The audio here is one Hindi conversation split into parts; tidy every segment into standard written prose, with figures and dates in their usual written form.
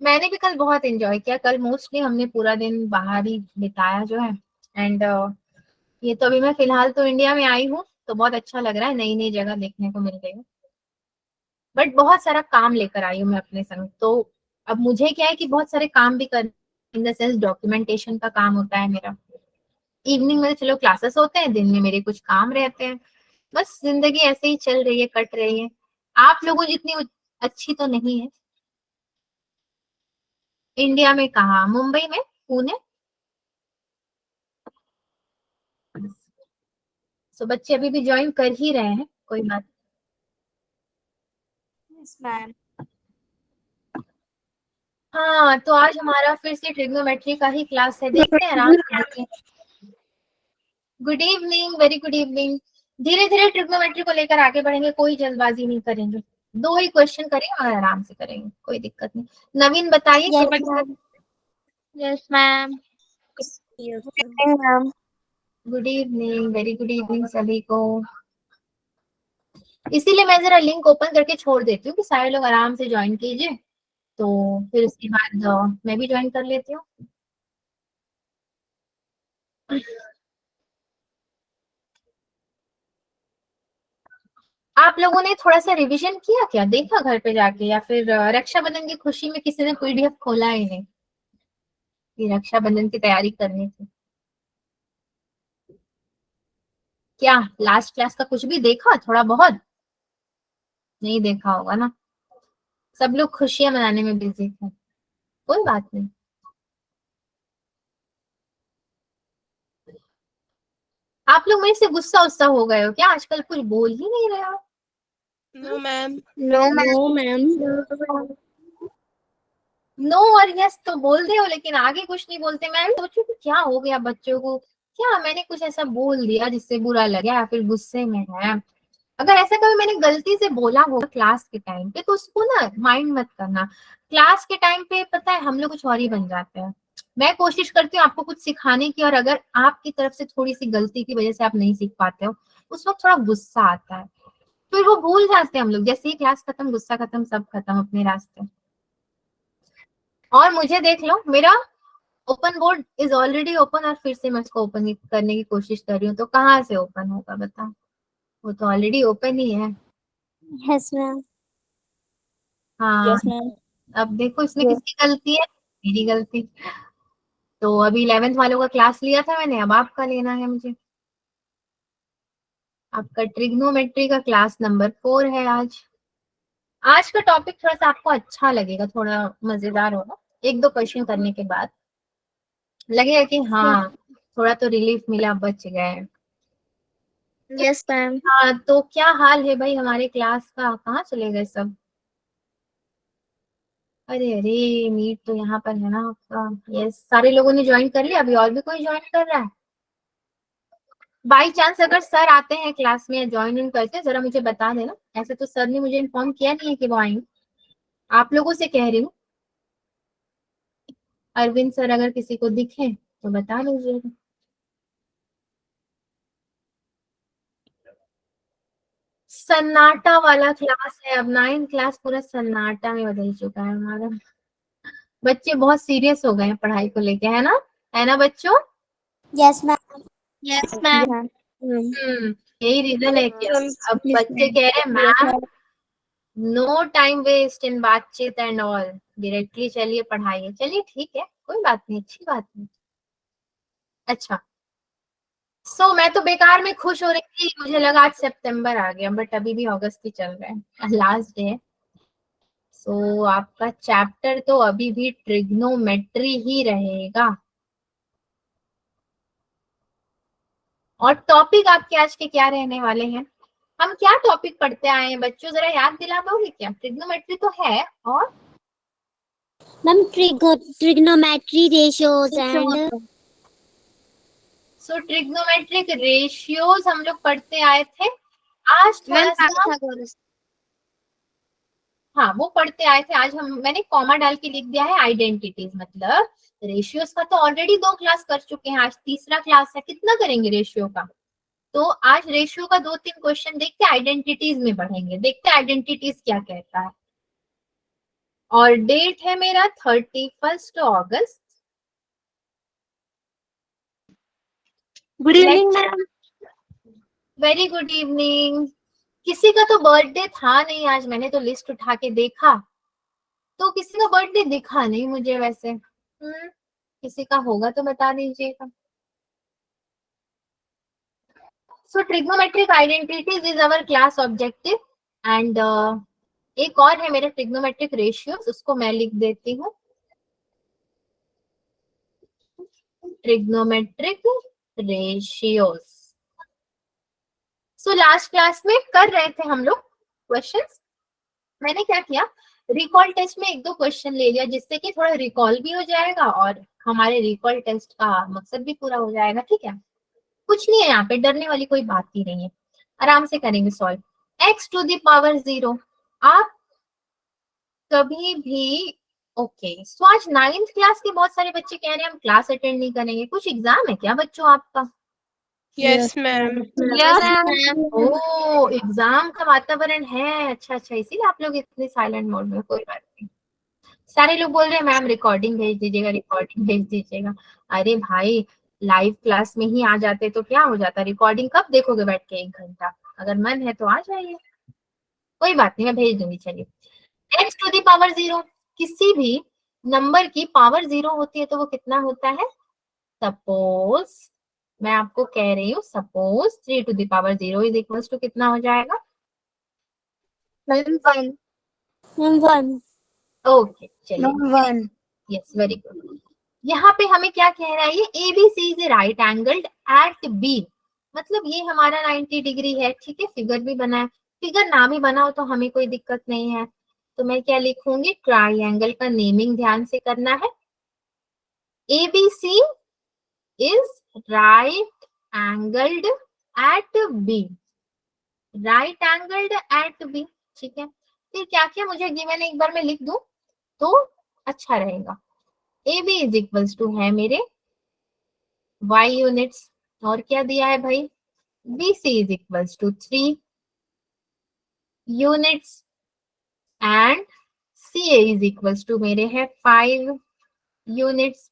मैंने भी कल बहुत एंजॉय किया। कल मोस्टली हमने पूरा दिन बाहर ही बिताया जो है। एंड ये तो अभी मैं फिलहाल तो इंडिया में आई हूँ, तो बहुत अच्छा लग रहा है, नई नई जगह देखने को मिल रही है। बट बहुत सारा काम लेकर आई हूँ मैं अपने संग। तो अब मुझे क्या है कि बहुत सारे काम भी कर, इन द सेंस डॉक्यूमेंटेशन का काम होता है मेरा। इवनिंग में चलो क्लासेस होते हैं, दिन में मेरे कुछ काम रहते हैं। बस जिंदगी ऐसे ही चल रही है, कट रही है। आप लोगों जितनी अच्छी तो नहीं है। इंडिया में कहाँ? मुंबई में? पुणे? सो बच्चे अभी भी ज्वाइन कर ही रहे हैं, कोई बात। Yes ma'am. हाँ, तो आज हमारा फिर से ट्रिग्नोमेट्री का ही क्लास है, देखते हैं आराम से देखते हैं। Good evening, very good evening. धीरे धीरे ट्रिग्नोमेट्री को लेकर आगे बढ़ेंगे, कोई जल्दबाजी नहीं करेंगे। 2 ही क्वेश्चन करेंगे और आराम से करेंगे, कोई दिक्कत नहीं। नवीन बताइए। Yes ma'am. Yes ma'am. Ma'am. Good evening, very good evening सभी को। इसीलिए मैं जरा लिंक ओपन करके छोड़ देती हूँ कि सारे लोग आराम से ज्वाइन कीजिए, तो फिर उसके बाद मैं भी ज्वाइन कर लेती हूँ। आप लोगों ने थोड़ा सा रिवीजन किया क्या? देखा घर पे जाके, या फिर रक्षाबंधन की खुशी में किसी ने पीडीएफ खोला ही नहीं कि रक्षाबंधन की तैयारी करनी थी? क्या लास्ट क्लास का कुछ भी देखा? थोड़ा बहुत नहीं देखा होगा ना, सब लोग खुशियां मनाने में बिजी थे। कोई बात नहीं। आप लोग मेरे से गुस्सा उस्सा हो गए हो क्या? आजकल कुछ बोल ही नहीं रहे हो। No ma'am. No ma'am. No और यस तो बोल रहे हो, लेकिन आगे कुछ नहीं बोलते। मैं सोचू कि क्या हो गया बच्चों को, क्या मैंने कुछ ऐसा बोल दिया जिससे बुरा लगा, या फिर गुस्से में है? अगर ऐसा कभी मैंने गलती से बोला होगा क्लास के टाइम पे, तो उसको ना माइंड मत करना। क्लास के टाइम पे पता है हम लोग कुछ और ही बन जाते हैं। मैं कोशिश करती हूँ आपको कुछ सिखाने की, और अगर आपकी तरफ से थोड़ी सी गलती की वजह से आप नहीं सीख पाते हो, उस वक्त थोड़ा गुस्सा आता है। फिर वो भूल जाते हैं हम लोग, जैसे ही क्लास खत्म, गुस्सा खत्म, सब खत्म अपने रास्ते। और मुझे देख लो, मेरा open board is already open, और फिर से मैं इसको ओपन करने की कोशिश कर रही हूँ, तो कहाँ से ओपन होगा बताओ? वो तो ऑलरेडी ओपन ही है। Yes ma'am. हाँ, यस मैम। अब देखो इसमें किसकी गलती है? मेरी गलती। तो अभी 11th वालों का क्लास लिया था मैंने, अब आपका लेना है मुझे। आपका ट्रिग्नोमेट्री का क्लास नंबर 4 है आज। आज का टॉपिक थोड़ा सा आपको अच्छा लगेगा, थोड़ा मजेदार होगा। 1-2 क्वेश्चन करने के बाद लगेगा कि हाँ, थोड़ा तो रिलीफ मिला, बच गए। Yes ma'am. हाँ, तो क्या हाल है भाई हमारे क्लास का? कहाँ चले गए सब? अरे अरे, मीट तो यहाँ पर है ना आपका। यस, सारे लोगों ने ज्वाइन कर लिया? अभी और भी कोई ज्वाइन कर रहा है? बाई चांस अगर सर आते हैं क्लास में, ज्वाइन इन करते हैं, जरा मुझे बता देना। ऐसे तो सर ने मुझे इन्फॉर्म किया नहीं है कि वो आएंगे। आप लोगों से कह रही हूँ। अरविंद सर अगर किसी को दिखे तो बता दीजिएगा। सन्नाटा वाला क्लास है अब। 9th क्लास पूरा सन्नाटा में बदल चुका है हमारा। बच्चे बहुत सीरियस हो गए हैं पढ़ाई को लेके, है ना? है ना बच्चों? Yes ma'am. Yes ma'am. यही रीजन है क्या? अब बच्चे कह रहे हैं मैम, नो टाइम वेस्ट इन बातचीत एंड ऑल, डायरेक्टली चलिए पढ़ाइए। चलिए ठीक है, कोई बात नहीं, अच्छी बात नहीं। अच्छा, मैं तो बेकार में खुश हो रही थी, मुझे लगा आज सितंबर आ गया, बट अभी भी अगस्त ही चल रहा है, लास्ट डे है। आपका चैप्टर तो अभी भी ट्रिग्नोमेट्री ही रहेगा। और टॉपिक आपके आज के क्या रहने वाले हैं? हम क्या टॉपिक पढ़ते आए हैं बच्चों, जरा याद दिला दोगे क्या? ट्रिग्नोमेट्री तो है, और ma'am trigonometry ratios and trigonometric ratios हम लोग पढ़ते आए थे। आज मैम थोड़ा सा, पाइथागोरस। हाँ वो पढ़ते आए थे। आज हम, मैंने कॉमा डाल के लिख दिया है आइडेंटिटीज, मतलब रेशियोज का तो ऑलरेडी 2 क्लास कर चुके हैं, आज तीसरा क्लास है। कितना करेंगे रेशियो का? तो आज रेशियो का 2-3 क्वेश्चन देख के आइडेंटिटीज में बढ़ेंगे, देखते हैं आइडेंटिटीज क्या कहता है। और डेट है मेरा 31 अगस्त। Good evening ma'am. Very good evening. किसी का तो बर्थडे था नहीं आज, मैंने तो लिस्ट उठा के देखा तो किसी का बर्थडे दिखा नहीं मुझे वैसे। किसी का होगा तो बता दीजिएगा। So trigonometric identities is our class objective and एक और है मेरा ट्रिग्नोमेट्रिक रेशियोज, उसको मैं लिख देती हूँ। Trigonometric ratios. So last class में कर रहे थे हम लोग क्वेश्चंस। मैंने क्या किया, रिकॉल टेस्ट में 1-2 क्वेश्चन ले लिया जिससे कि थोड़ा रिकॉल भी हो जाएगा और हमारे रिकॉल टेस्ट का मकसद भी पूरा हो जाएगा। ठीक है, कुछ नहीं है यहाँ पे, डरने वाली कोई बात ही नहीं है, आराम से करेंगे solve. X to the power 0 आप कभी भी ओके। सो आज 9th क्लास के बहुत सारे बच्चे कह रहे हैं हम क्लास अटेंड नहीं करेंगे, कुछ एग्जाम है क्या बच्चों आपका? Yes ma'am. ओ एग्जाम का वातावरण है, अच्छा अच्छा, इसीलिए आप लोग इतने साइलेंट मोड में। कोई बात नहीं, सारे लोग बोल रहे हैं मैम रिकॉर्डिंग भेज दीजिएगा, रिकॉर्डिंग भेज दीजिएगा। अरे भाई लाइव क्लास में ही आ जाते तो क्या हो जाता, रिकॉर्डिंग कब देखोगे बैठ के 1 घंटा? अगर मन है तो आ जाइए, कोई बात नहीं, मैं भेज दूंगी। चलिए, एक्स टू द पावर 0, किसी भी नंबर की पावर 0 होती है तो वो कितना होता है? सपोज मैं आपको कह रही हूँ, suppose 3 to the power 0 is equals to कितना हो जाएगा? 1 ओके चलिए, यस वेरी गुड। यहाँ पे हमें क्या कह रहा है, ये ABC is right angled at B, मतलब ये हमारा 90 डिग्री है। ठीक है, फिगर भी बना है, फिगर ना भी बना हो तो हमें कोई दिक्कत नहीं है। तो मैं क्या लिखूंगी, ट्राइंगल का नेमिंग ध्यान से करना है। ABC is right angled at B, right angled at B। ठीक है, फिर क्या किया, मुझे गिवन एक बार मैं लिख दूं तो अच्छा रहेगा। AB इज इक्वल्स टू है मेरे y यूनिट्स, और क्या दिया है भाई, BC is equals to 3 units and CA is equals to मेरे है 5 यूनिट्स।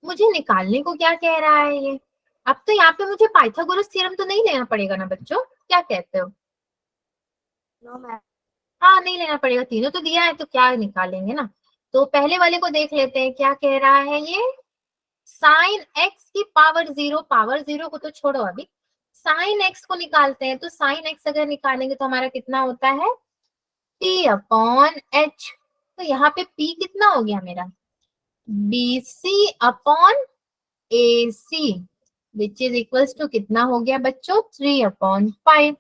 मुझे निकालने को क्या कह रहा है ये? अब तो यहाँ पे मुझे पाइथागोरस थ्योरम तो नहीं लेना पड़ेगा ना बच्चों, क्या कहते हो? हाँ नहीं लेना पड़ेगा, तीनों तो दिया है तो क्या निकालेंगे ना। तो पहले वाले को देख लेते हैं, क्या कह रहा है ये, साइन एक्स की पावर 0, पावर 0 को तो छोड़ो अभी, साइन एक्स को निकालते हैं। तो साइन एक्स अगर निकालेंगे तो हमारा कितना होता है, P/H। तो यहाँ पे P कितना हो गया मेरा, BC/AC which is equals to कितना हो गया बच्चों, 3/5।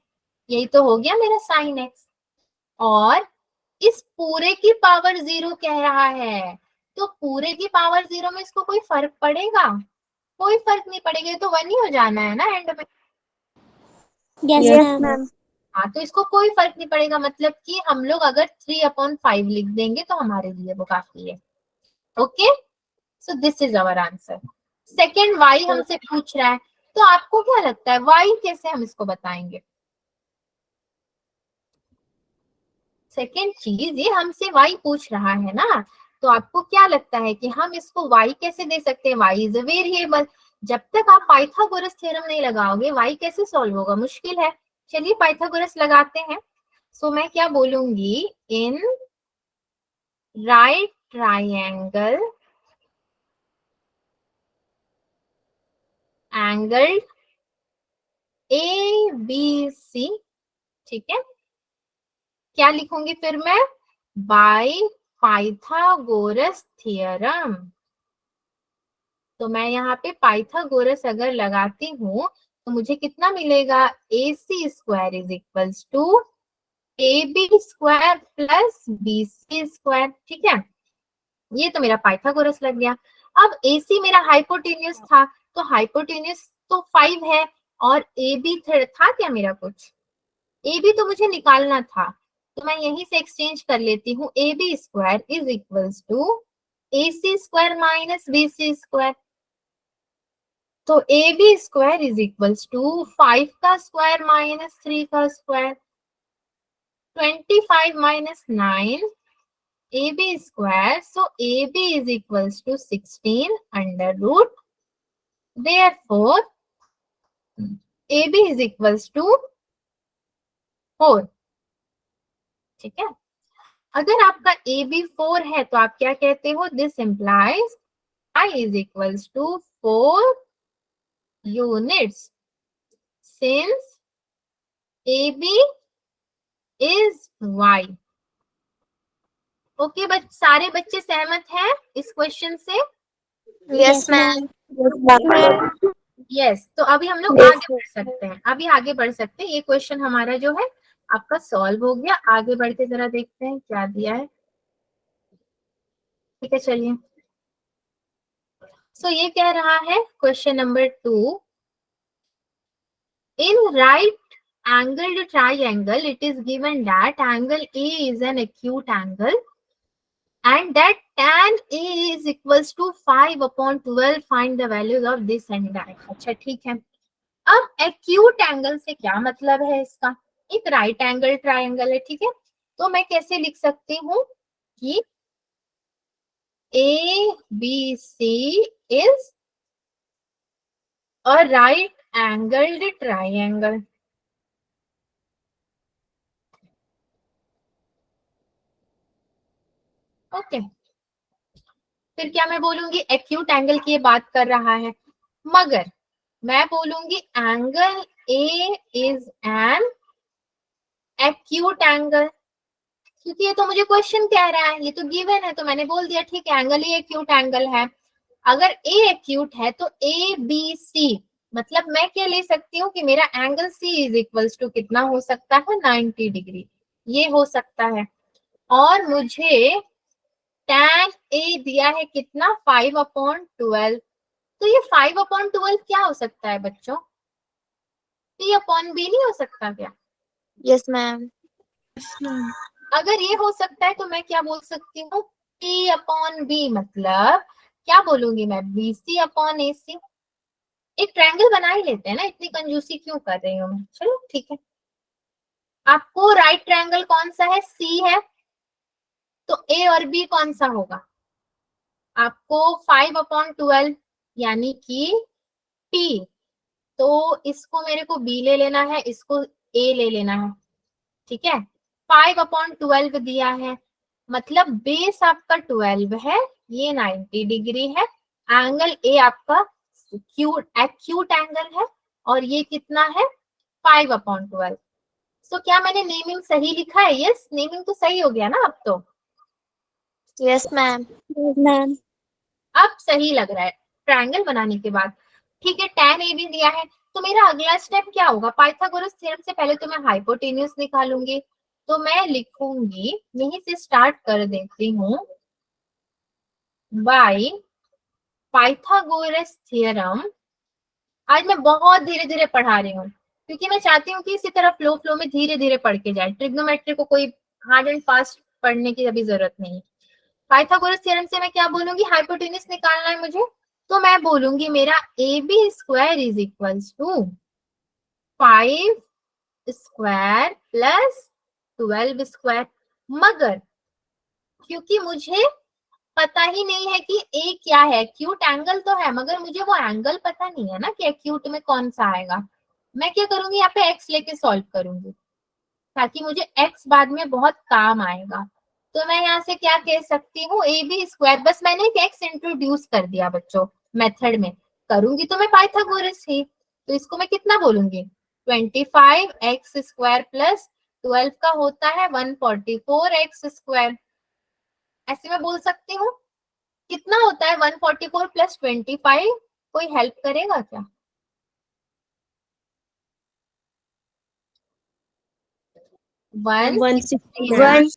यही तो हो गया मेरा साइन एक्स। और इस पूरे की पावर 0 कह रहा है, तो पूरे की पावर 0 में इसको कोई फर्क पड़ेगा? कोई फर्क नहीं पड़ेगा, तो 1 ही हो जाना है ना एंड में। Yes ma'am. हाँ तो इसको कोई फर्क नहीं पड़ेगा, मतलब कि हम लोग अगर 3/5 लिख देंगे तो हमारे लिए वो काफी है। Okay, so this is our answer. Second Y हमसे पूछ रहा है, तो आपको क्या लगता है वाई कैसे हम इसको बताएंगे? सेकेंड चीज, ये हमसे वाई पूछ रहा है ना, तो आपको क्या लगता है कि हम इसको वाई कैसे दे सकते हैं? वाई इज अ वेरिएबल, जब तक आप पाइथागोरस थ्योरम नहीं लगाओगे वाई कैसे सॉल्व होगा, मुश्किल है। चलिए पाइथागोरस लगाते हैं। सो मैं क्या बोलूंगी, in right triangle angle ABC, ठीक है, क्या लिखूंगी फिर मैं, बाय पाइथागोरस थ्योरम। तो मैं यहाँ पे पाइथागोरस अगर लगाती हूँ तो मुझे कितना मिलेगा, AC² is equals to AB² plus BC²। ठीक है, ये तो मेरा पाइथागोरस लग गया। अब AC मेरा हाइपोटेन्यूस था, तो हाइपोटेन्यूस तो 5 है, और AB था क्या मेरा कुछ, AB तो मुझे निकालना था, तो मैं यहीं से एक्सचेंज कर लेती हूँ। AB² is equals to AC² minus BC²। तो A B square is equals to 5 का स्क्वायर माइनस 3 का square, 25 minus 9 AB square. So AB is equals to 16 under root. Therefore, AB is equals to 4. ठीक है, अगर आपका AB 4 है तो आप क्या कहते हो? This implies I is equals to 4 units. Since AB is Y. Okay सारे बच्चे सहमत हैं इस क्वेश्चन से? Yes, ma'am. यस, तो अभी हम लोग आगे बढ़ सकते हैं, अभी आगे बढ़ सकते हैं। ये क्वेश्चन हमारा जो है आपका सॉल्व हो गया। आगे बढ़ के जरा देखते हैं क्या दिया है। ठीक है, चलिए। सो ये कह रहा है question number 2, in right angled triangle it is given that angle A is an acute angle and that tan A is equals to 5/12. Find the values of this and that. अच्छा ठीक है, अब एक्यूट एंगल से क्या मतलब है इसका? एक राइट एंगल ट्राइंगल है, ठीक है, तो मैं कैसे लिख सकती हूँ कि A B C is a right angled triangle. Okay, फिर क्या मैं बोलूंगी? एक्यूट एंगल की बात कर रहा है, मगर मैं बोलूंगी angle A is an acute angle, क्योंकि ये तो मुझे क्वेश्चन कह रहा है, ये तो गिवन है, तो मैंने बोल दिया ठीक है एंगल ए एक्यूट एंगल है। अगर ए एक्यूट है तो ए बी सी, मतलब मैं क्या ले सकती हूँ कि मेरा angle C is equals to कितना हो सकता है? 90 डिग्री, ये हो सकता है। और मुझे tan ए दिया है कितना? 5/12। तो ये 5/12 क्या हो सकता है बच्चों? P/B नहीं हो सकता क्या? Yes, ma'am. अगर ये हो सकता है तो मैं क्या बोल सकती हूँ? P/B, मतलब क्या बोलूंगी मैं? BC/AC। एक ट्रायंगल बना ही लेते हैं ना, इतनी कंजूसी क्यों कर रही हूँ मैं? चलो ठीक है, आपको राइट ट्रायंगल कौन सा है? सी है, तो ए और बी कौन सा होगा? आपको 5/12 यानी कि P, तो इसको मेरे को B ले लेना है, इसको A ले लेना है, ठीक है। 5/12 दिया है, मतलब बेस आपका 12 है, ये 90 डिग्री है, एंगल ए आपका एक्यूट एंगल है, और ये कितना है? 5/12। सो क्या मैंने नेमिंग सही लिखा है? यस, नेमिंग तो सही हो गया ना अब तो? Yes, ma'am. Yes, ma'am. अब सही लग रहा है ट्रायंगल बनाने के बाद। ठीक है, tan ए भी दिया है, तो मेरा अगला स्टेप क्या होगा? पाइथागोरस थ्योरम से पहले तो मैं हाइपोटेन्यूज निकालूंगी, तो मैं लिखूंगी, यहीं से स्टार्ट कर देती हूँ, बाय पाइथागोरस थ्योरम। आज मैं बहुत धीरे धीरे पढ़ा रही हूँ, क्योंकि मैं चाहती हूँ कि इसी तरह फ्लो में धीरे धीरे पढ़ के जाए। ट्रिग्नोमेट्री को कोई हार्ड एंड फास्ट पढ़ने की अभी जरूरत नहीं। पाइथागोरस थ्योरम से मैं क्या बोलूंगी? हाइपोटेन्यूज निकालना है मुझे, तो मैं बोलूंगी मेरा A B square is equals to 5 square plus 12 square. मगर क्योंकि मुझे पता ही नहीं है कि ए क्या है, एक्यूट एंगल तो है मगर मुझे वो एंगल पता नहीं है ना कि एक्यूट में कौन सा आएगा, मैं क्या करूंगी? यहाँ पे एक्स लेके सॉल्व करूंगी, ताकि मुझे एक्स बाद में बहुत काम आएगा। तो मैं यहाँ से क्या कह सकती हूँ? ए बी स्क्वायर, बस मैंने एक एक्स इंट्रोड्यूस कर दिया बच्चों मेथड में, करूंगी तो मैं पाइथागोरस ही, तो इसको मैं कितना बोलूंगी? 25 एक्स स्क्वायर प्लस 12 का होता है 144 एक्स स्क्वायर, ऐसे मैं बोल सकती हूँ। कितना होता है 144 प्लस 25? कोई हेल्प करेगा क्या? वन 169.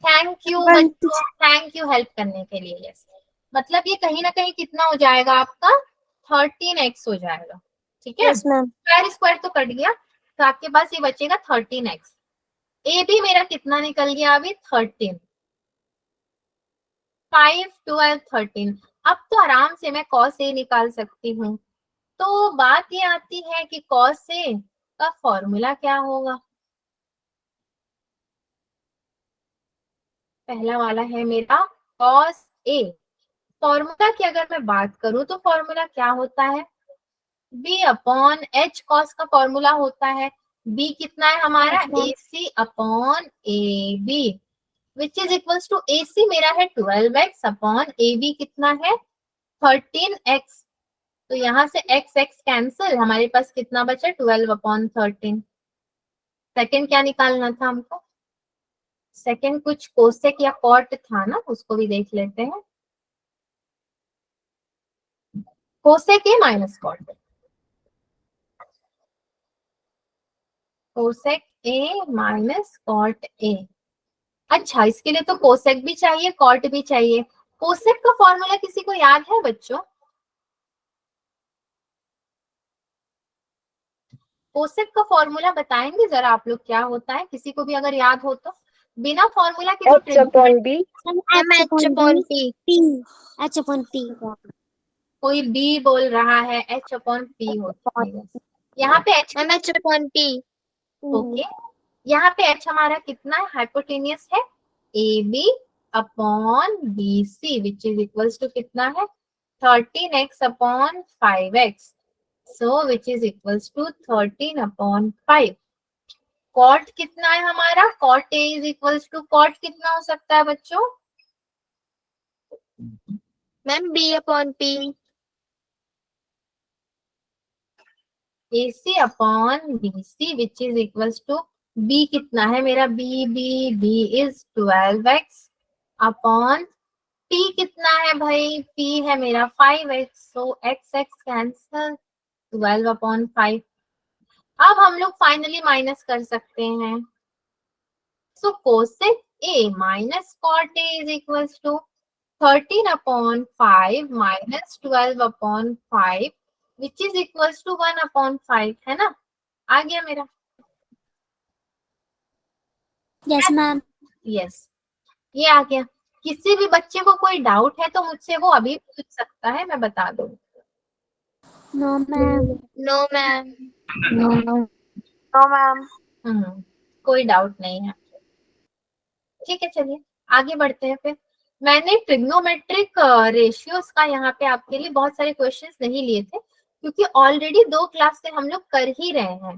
थैंक यू बच्चों, थैंक यू हेल्प करने के लिए। यस, मतलब ये कहीं ना कहीं कितना हो जाएगा आपका? 13x हो जाएगा, ठीक है। Yes, ma'am. स्क्वायर स्क्वायर तो कट गया, तो आपके पास ये बचेगा 13x। ए भी मेरा कितना निकल गया अभी? 13, 5 12 13। अब तो आराम से मैं cos A निकाल सकती हूँ। तो बात ये आती है कि cos A का फॉर्मूला क्या होगा। पहला वाला है मेरा cos A। फॉर्मूला की अगर मैं बात करूं तो फॉर्मूला क्या होता है, b अपॉन h cos का फॉर्मूला होता है। b कितना है हमारा, ac upon ab, which is equals to ac मेरा है 12x अपॉन ab कितना है 13x। तो यहाँ से x x कैंसिल, हमारे पास कितना बचा 12 अपॉन 13। सेकंड क्या निकालना था हमको, सेकंड कुछ कोसेक या कॉट था ना, उसको भी देख लेते हैं। Cosec A minus cot, cosec A minus cot A. अच्छा, इसके लिए तो कोसेक भी चाहिए कॉट भी चाहिए। कोसेक का फॉर्मूला किसी को याद है बच्चों? कोसेक का फॉर्मूला बताएंगे जरा आप लोग क्या होता है, किसी को भी अगर याद हो तो। बिना फॉर्मूला के तो H upon B. H upon P. H upon P. कोई बी बोल रहा है, एच अपॉन पी होता है। यहाँ पे H, Ma'am, H upon P. ओके, यहाँ पे एच हमारा कितना है, हाइपोटेनियस है A B upon B C, which is equals to कितना है 13x upon 5x, so which is equals to 13 upon 5। Cot कितना है हमारा, cot A is equals to, cot कितना हो सकता है बच्चों, Ma'am, B upon P. AC upon BC which is equals to, B कितना है मेरा, B is 12x upon P कितना है भाई, P है मेरा 5x, so x x cancel 12 upon 5। अब हम लोग फाइनली माइनस कर सकते हैं। So cosec A minus cot A is equals to 13 upon 5 minus 12 upon 5 which is equals to 1 upon 5, है ना। आ गया मेरा, Yes, ma'am. यस ये आ गया। किसी भी बच्चे को कोई डाउट है तो मुझसे वो अभी पूछ सकता है, मैं बता दूँ। No, ma'am. No, ma'am. No, no. No, ma'am. कोई डाउट नहीं है, ठीक है। चलिए आगे बढ़ते हैं फिर। मैंने ट्रिग्नोमेट्रिक रेशियोज का यहाँ पे आपके लिए बहुत सारे क्वेश्चंस नहीं लिए थे, क्योंकि ऑलरेडी 2 क्लास से हम लोग कर ही रहे हैं,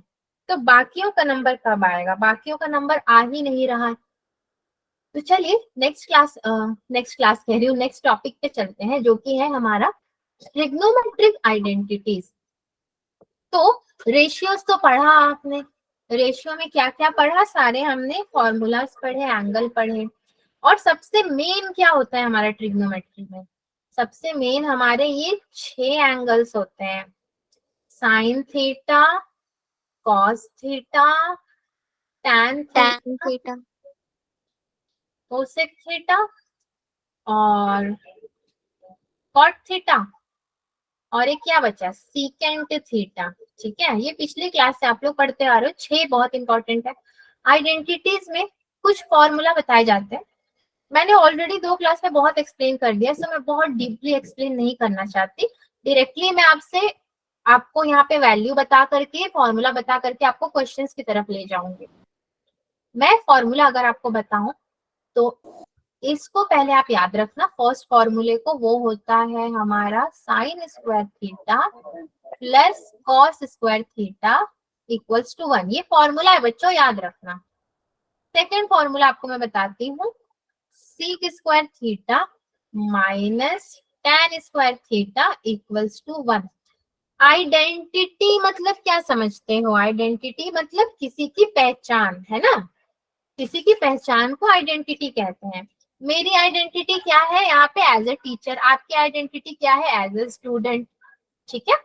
तो बाकियों का नंबर कब आएगा, बाकियों का नंबर आ ही नहीं रहा है। तो चलिए नेक्स्ट क्लास कह रही हूँ, नेक्स्ट टॉपिक पे चलते हैं, जो कि है हमारा ट्रिग्नोमेट्रिक आइडेंटिटीज। तो रेशियोज तो पढ़ा आपने, रेशियो में क्या क्या पढ़ा, सारे हमने फॉर्मूलाज पढ़े, एंगल पढ़े। और सबसे मेन क्या होता है हमारा ट्रिग्नोमेट्री में, सबसे मेन हमारे ये 6 एंगल्स होते हैं, sine theta, cos theta, tan Tan theta, theta. Cosec theta और कॉट थीटा, और एक क्या बचा, सीकेंट थीटा। ठीक है, ये पिछली क्लास से आप लोग पढ़ते आ रहे हो, 6 बहुत इंपॉर्टेंट है। आइडेंटिटीज में कुछ फॉर्मूला बताए जाते हैं, मैंने ऑलरेडी 2 क्लास में बहुत एक्सप्लेन कर दिया, सो मैं बहुत डीपली एक्सप्लेन नहीं करना चाहती। डायरेक्टली मैं आपको यहाँ पे वैल्यू बता करके, फॉर्मूला बता करके आपको क्वेश्चंस की तरफ ले जाऊंगी। मैं फॉर्मूला अगर आपको बताऊं तो इसको पहले आप याद रखना, फर्स्ट फॉर्मूले को, वो होता है हमारा sine square theta plus cos square theta equals to 1। ये फॉर्मूला है बच्चों, याद रखना। सेकेंड फॉर्मूला आपको मैं बताती हूँ, sec square theta minus tan square theta equals to 1। Identity मतलब क्या समझते हो, आइडेंटिटी मतलब किसी की पहचान, है ना, किसी की पहचान को आइडेंटिटी कहते हैं। मेरी आइडेंटिटी क्या है यहाँ पे, एज ए टीचर, आपकी आइडेंटिटी क्या है, एज ए स्टूडेंट, ठीक है,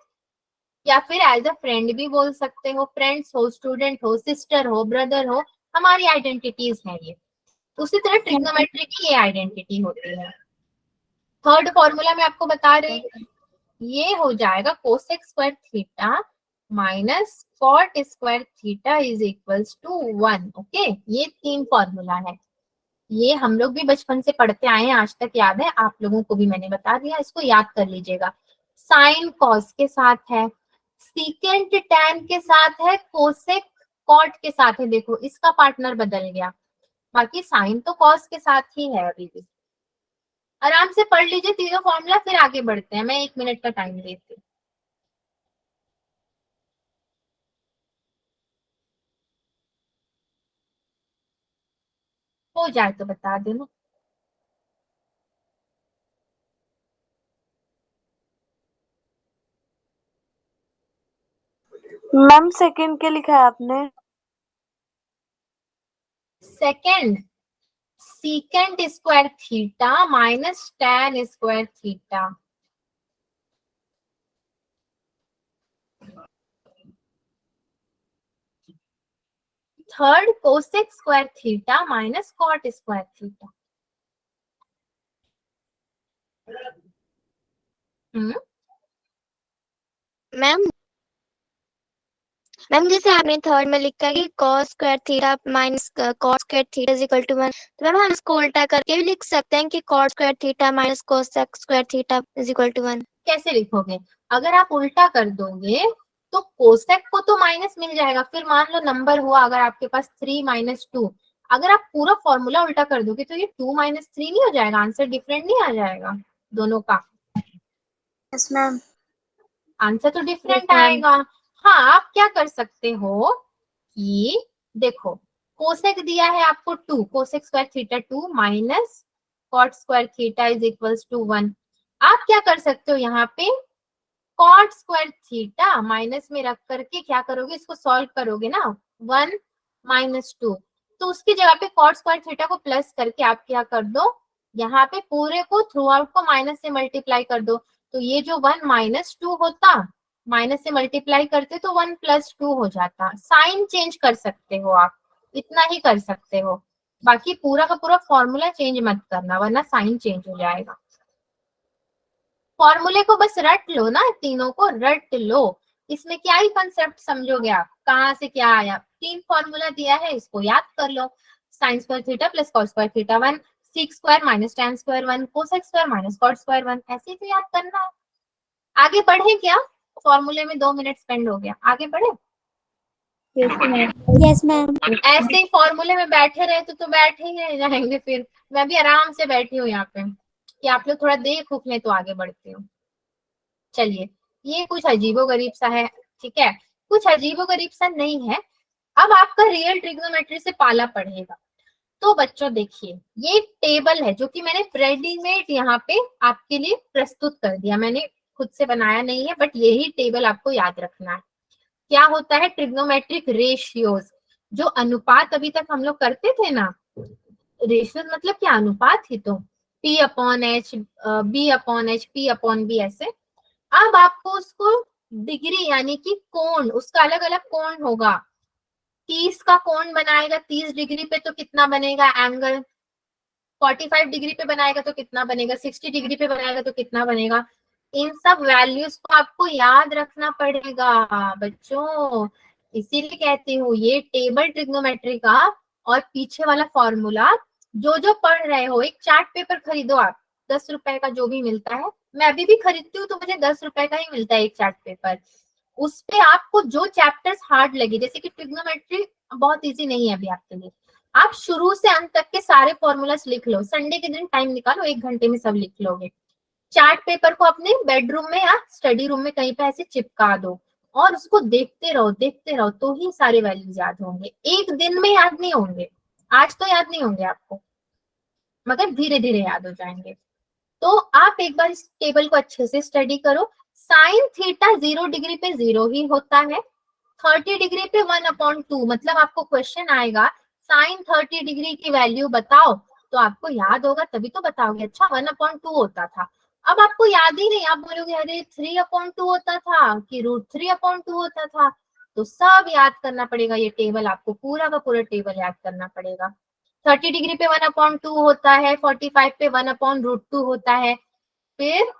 या फिर एज अ फ्रेंड भी बोल सकते हो, फ्रेंड्स हो, स्टूडेंट हो, सिस्टर हो, ब्रदर हो, हमारी आइडेंटिटीज है ये। उसी तरह ट्रिग्नोमेट्री की ये आइडेंटिटी होती है। थर्ड फॉर्मूला मैं आपको बता रही हूँ, ये हो जाएगा cosec square theta minus cot square theta is equals to 1। Okay, ये 3 फॉर्मूला है। ये हम लोग भी बचपन से पढ़ते आए हैं, आज तक याद है, आप लोगों को भी मैंने बता दिया, इसको याद कर लीजिएगा। साइन कॉस के साथ है, सीकेंट टैन के साथ है, कोसेक कॉट के साथ है। देखो इसका पार्टनर बदल गया, बाकी साइन तो कॉस के साथ ही है अभी भी। आराम से पढ़ लीजिए तीनों फॉर्मूला, फिर आगे बढ़ते हैं। मैं 1 मिनट का टाइम देती हूँ। हो जाए तो बता देना। मैम सेकंड के लिखा है आपने? Second, secant square theta minus tan square theta. Third, cosec square theta minus cot square theta. Ma'am ma'am जैसे आपने थर्ड में लिखा है कि cos square theta minus cos square theta is equal to 1, तो मैम हम इसको उल्टा करके भी लिख सकते हैं कि cos square theta minus cos square theta is equal to 1। कैसे लिखोगे? अगर आप उल्टा कर दोगे तो कोसेक को तो माइनस मिल जाएगा, फिर मान लो नंबर हुआ अगर आपके पास 3 माइनस 2, अगर आप पूरा फॉर्मूला उल्टा कर दोगे तो ये 2 माइनस 3 नहीं हो जाएगा? आंसर डिफरेंट नहीं आ जाएगा दोनों का? Yes ma'am. आंसर तो Yes, डिफरेंट ma'am. आएगा। हाँ, आप क्या कर सकते हो कि देखो, कोसेक दिया है आपको 2, cosec square theta 2 minus cot square theta is equals to 1। आप क्या कर सकते हो यहाँ पे, कॉट स्क्वायर थीटा माइनस में रख करके क्या करोगे, इसको सॉल्व करोगे ना, 1 माइनस 2, तो उसकी जगह पे कॉट स्क्वायर थीटा को प्लस करके आप क्या कर दो, यहाँ पे पूरे को थ्रू आउट को माइनस से मल्टीप्लाई कर दो। तो ये जो 1 माइनस 2 होता, माइनस से मल्टीप्लाई करते तो 1 प्लस 2 हो जाता। साइन चेंज कर सकते हो आप, इतना ही कर सकते हो, बाकी पूरा का पूरा फॉर्मूला चेंज मत करना वरना साइन चेंज हो जाएगा। फॉर्मूले को बस रट लो ना, तीनों को रट लो, इसमें क्या ही कंसेप्ट समझोगे आप, कहाँ से क्या आया। 3 फॉर्मूला दिया है, इसको याद कर लो। Sine square theta plus cos square theta 1, sec square minus tan square 1, cosec square minus cot square 1, ऐसे ही तो याद करना है। आगे बढ़े क्या? फॉर्मूले में 2 मिनट स्पेंड हो गया, आगे बढ़े? Yes ma'am. ऐसे ही फॉर्मूले में बैठे रहे तो बैठे ही रह जाएंगे फिर। मैं भी आराम से बैठी हूँ यहाँ पे कि आप लोग थोड़ा देख उख लें तो आगे बढ़ती हूँ। चलिए, ये कुछ अजीबोगरीब सा है, ठीक है, कुछ अजीबोगरीब सा नहीं है। अब आपका रियल ट्रिग्नोमेट्री से पाला पड़ेगा। तो बच्चों देखिए, ये टेबल है जो कि मैंने रेडीमेड यहाँ पे आपके लिए प्रस्तुत कर दिया, मैंने खुद से बनाया नहीं है, बट यही टेबल आपको याद रखना है। क्या होता है ट्रिग्नोमेट्रिक रेशियोज, जो अनुपात अभी तक हम लोग करते थे ना, रेशियोज मतलब क्या, अनुपात ही तो, P upon H, B upon H, P upon B, ऐसे। अब आपको उसको डिग्री यानी कि कोण, उसका अलग अलग कोण होगा। 30 का कोण बनाएगा 30 डिग्री पे तो कितना बनेगा एंगल, 45 डिग्री पे बनाएगा तो कितना बनेगा, 60 डिग्री पे बनाएगा तो कितना बनेगा। इन सब वैल्यूज को आपको याद रखना पड़ेगा बच्चों, इसीलिए कहती हूँ ये टेबल ट्रिग्नोमेट्री का और पीछे वाला फॉर्मूला जो जो पढ़ रहे हो, एक चार्ट पेपर खरीदो आप, 10 रुपए का जो भी मिलता है, मैं अभी भी खरीदती हूँ तो मुझे 10 रुपए का ही मिलता है एक चार्ट पेपर। उस पे आपको जो चैप्टर्स हार्ड लगे, जैसे कि ट्रिग्नोमेट्री बहुत इजी नहीं है अभी आपके लिए, आप शुरू से अंत तक के सारे फॉर्मूलास लिख लो, संडे के दिन टाइम निकालो 1 घंटे में सब लिख लोगे। चार्ट पेपर को अपने बेडरूम में या स्टडी रूम में कहीं पे ऐसे चिपका दो और उसको देखते रहो तो ही सारे वैल्यूज याद होंगे। एक दिन में याद नहीं होंगे, आज तो याद नहीं होंगे आपको, मगर धीरे धीरे याद हो जाएंगे। तो आप एक बार इस टेबल को अच्छे से स्टडी करो। साइन थीटा 0 डिग्री पे 0 ही होता है, 30 डिग्री पे 1/2, मतलब आपको क्वेश्चन आएगा साइन 30 डिग्री की वैल्यू बताओ, तो आपको याद होगा तभी तो बताओगे, अच्छा 1/2 होता था। अब आपको याद ही नहीं, आप बोलोगे अरे 3/2 होता था कि √3/2 होता था, तो सब याद करना पड़ेगा, ये टेबल आपको पूरा का पूरा टेबल याद करना पड़ेगा। 30 डिग्री पे 1/2 होता है, 45 पे 1/√2 होता है, फिर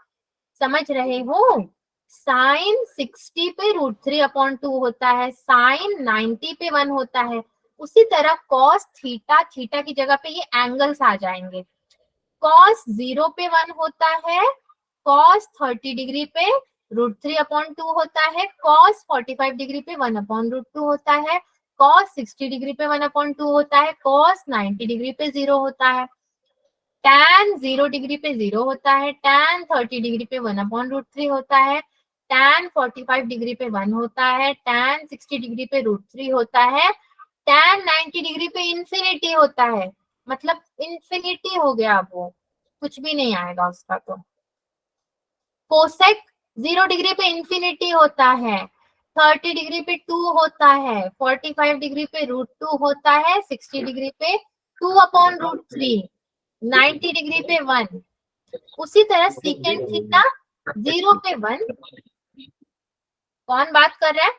समझ रहे हो, साइन 60 पे √3/2 होता है, साइन 90 पे 1 होता है, उसी तरह कॉस थीटा, थीटा की जगह पे ये एंगल्स आ जाएंगे। कॉस 0 पे 1 होता है, कॉस 30 डिग्री पे √3/2 होता है, कॉस 45 डिग्री पे 1/√2 होता है, कॉस 60 डिग्री पे 1/2 होता है, कॉस 90 डिग्री पे 0 होता है, tan 0 डिग्री पे 0 होता है, tan 30 डिग्री पे 1/√3 होता है, tan 45 डिग्री पे 1 होता है, tan 60 डिग्री पे √3 होता है, tan 90 डिग्री पे इंफिनिटी होता है। मतलब इंफिनिटी हो गया, अब वो कुछ भी नहीं आएगा उसका। तो कोसेक 0 डिग्री पे इंफिनिटी होता है, 30 डिग्री पे 2 होता है, 45 डिग्री पे √2 होता है, 60 डिग्री पे 2/√3, 90 डिग्री पे 1। उसी तरह सीकेंड थीटा 0 पे 1। कौन बात कर रहा है?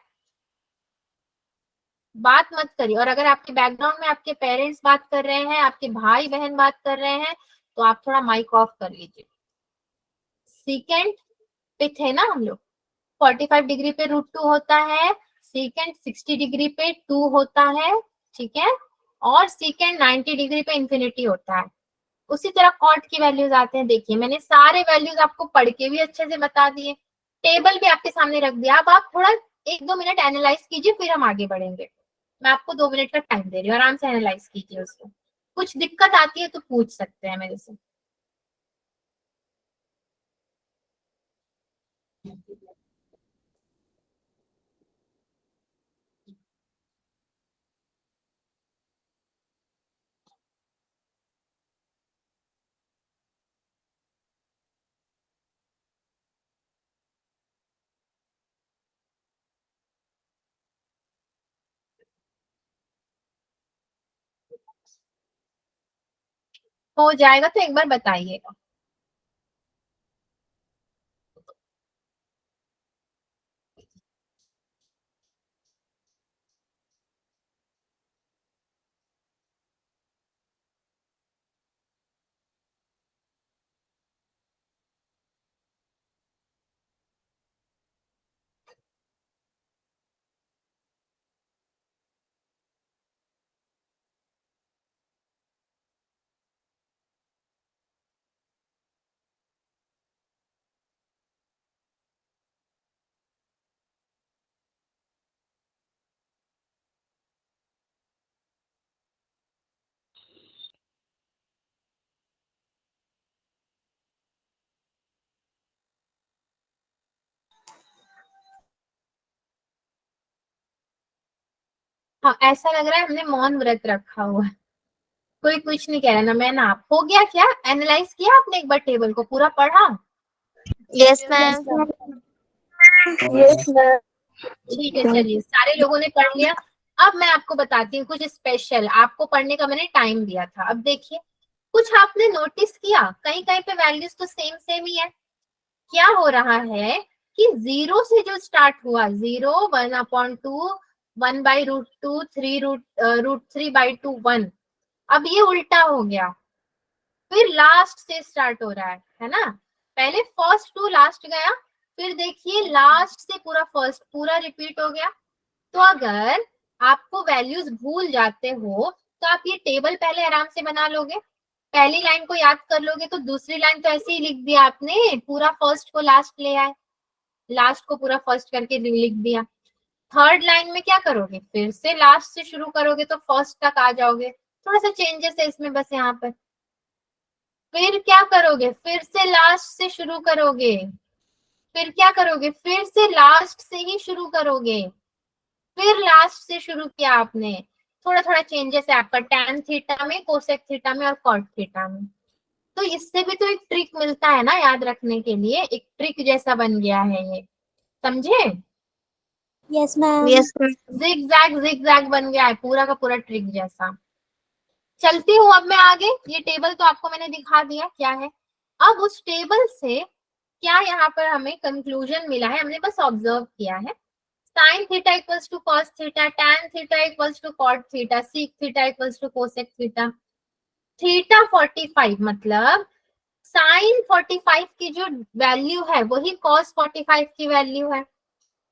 बात मत करिए। और अगर आपके बैकग्राउंड में आपके पेरेंट्स बात कर रहे हैं, आपके भाई बहन बात कर रहे हैं, तो आप थोड़ा माइक ऑफ कर लीजिए। सीकेंड पे थे ना हम लोग, 45 डिग्री पे √2 होता है, सीकेंड 60 डिग्री पे 2 होता है, ठीक है, और सीकेंड 90 डिग्री पे इंफिनिटी होता है। उसी तरह कॉट की वैल्यूज आते हैं। देखिए मैंने सारे वैल्यूज आपको पढ़ के भी अच्छे से बता दिए, टेबल भी आपके सामने रख दिया। अब आप थोड़ा 1-2 मिनट एनालाइज कीजिए, फिर हम आगे बढ़ेंगे। मैं आपको 2 मिनट का टाइम दे रही हूँ, आराम से एनालाइज कीजिए उसको। कुछ दिक्कत आती है तो पूछ सकते हैं मेरे से। हो जाएगा तो एक बार बताइएगा। हाँ, ऐसा लग रहा है हमने मौन व्रत रखा हुआ है। कोई कुछ नहीं कह रहा, ना मैं ना आप। हो गया क्या? एनालाइज किया आपने एक बार टेबल को, पूरा पढ़ा? Yes ma'am. Yes ma'am. ठीक है, चलिए सारे लोगों ने पढ़ लिया। अब मैं आपको बताती हूँ कुछ स्पेशल, आपको पढ़ने का मैंने टाइम दिया था। अब देखिए, कुछ आपने नोटिस किया, कहीं कहीं पे वैल्यूज तो सेम सेम ही है। क्या हो रहा है कि 0 से जो स्टार्ट हुआ, 0, 1/2, 1/√2, 3√3/2, 1, अब ये उल्टा हो गया। फिर लास्ट से स्टार्ट हो रहा है ना? पहले फर्स्ट टू लास्ट गया, फिर देखिए लास्ट से पूरा फर्स्ट, पूरा रिपीट हो गया। तो अगर आपको वैल्यूज भूल जाते हो तो आप ये टेबल पहले आराम से बना लोगे, पहली लाइन को याद कर लोगे, तो दूसरी लाइन तो ऐसे ही लिख दिया आपने, पूरा फर्स्ट को लास्ट ले आए, लास्ट को पूरा फर्स्ट करके लिख दिया। थर्ड लाइन में क्या करोगे? फिर से लास्ट से शुरू करोगे तो फर्स्ट तक आ जाओगे। थोड़ा सा चेंजेस है इसमें बस यहाँ पर। फिर क्या करोगे? फिर से लास्ट से शुरू करोगे। फिर क्या करोगे? फिर से लास्ट से ही शुरू करोगे। फिर लास्ट से शुरू किया आपने। थोड़ा थोड़ा चेंजेस है आपका tan थीटा में, कोसेक थीटा में और कॉट थीटा में। तो इससे भी तो एक ट्रिक मिलता है ना याद रखने के लिए, एक ट्रिक जैसा बन गया है ये, समझे? Yes ma'am. Yes zig zag बन गया है, पूरा का पूरा ट्रिक जैसा। चलती हूँ अब मैं आगे। ये टेबल तो आपको मैंने दिखा दिया क्या है। अब उस टेबल से क्या यहाँ पर हमें कंक्लूजन मिला है, हमने बस ऑब्जर्व किया है। sin theta equals to cos theta, tan theta equals to cot theta, sec theta equals to cosec theta. Theta 45 मतलब sin 45 की जो वैल्यू है वही cos 45 की वैल्यू है,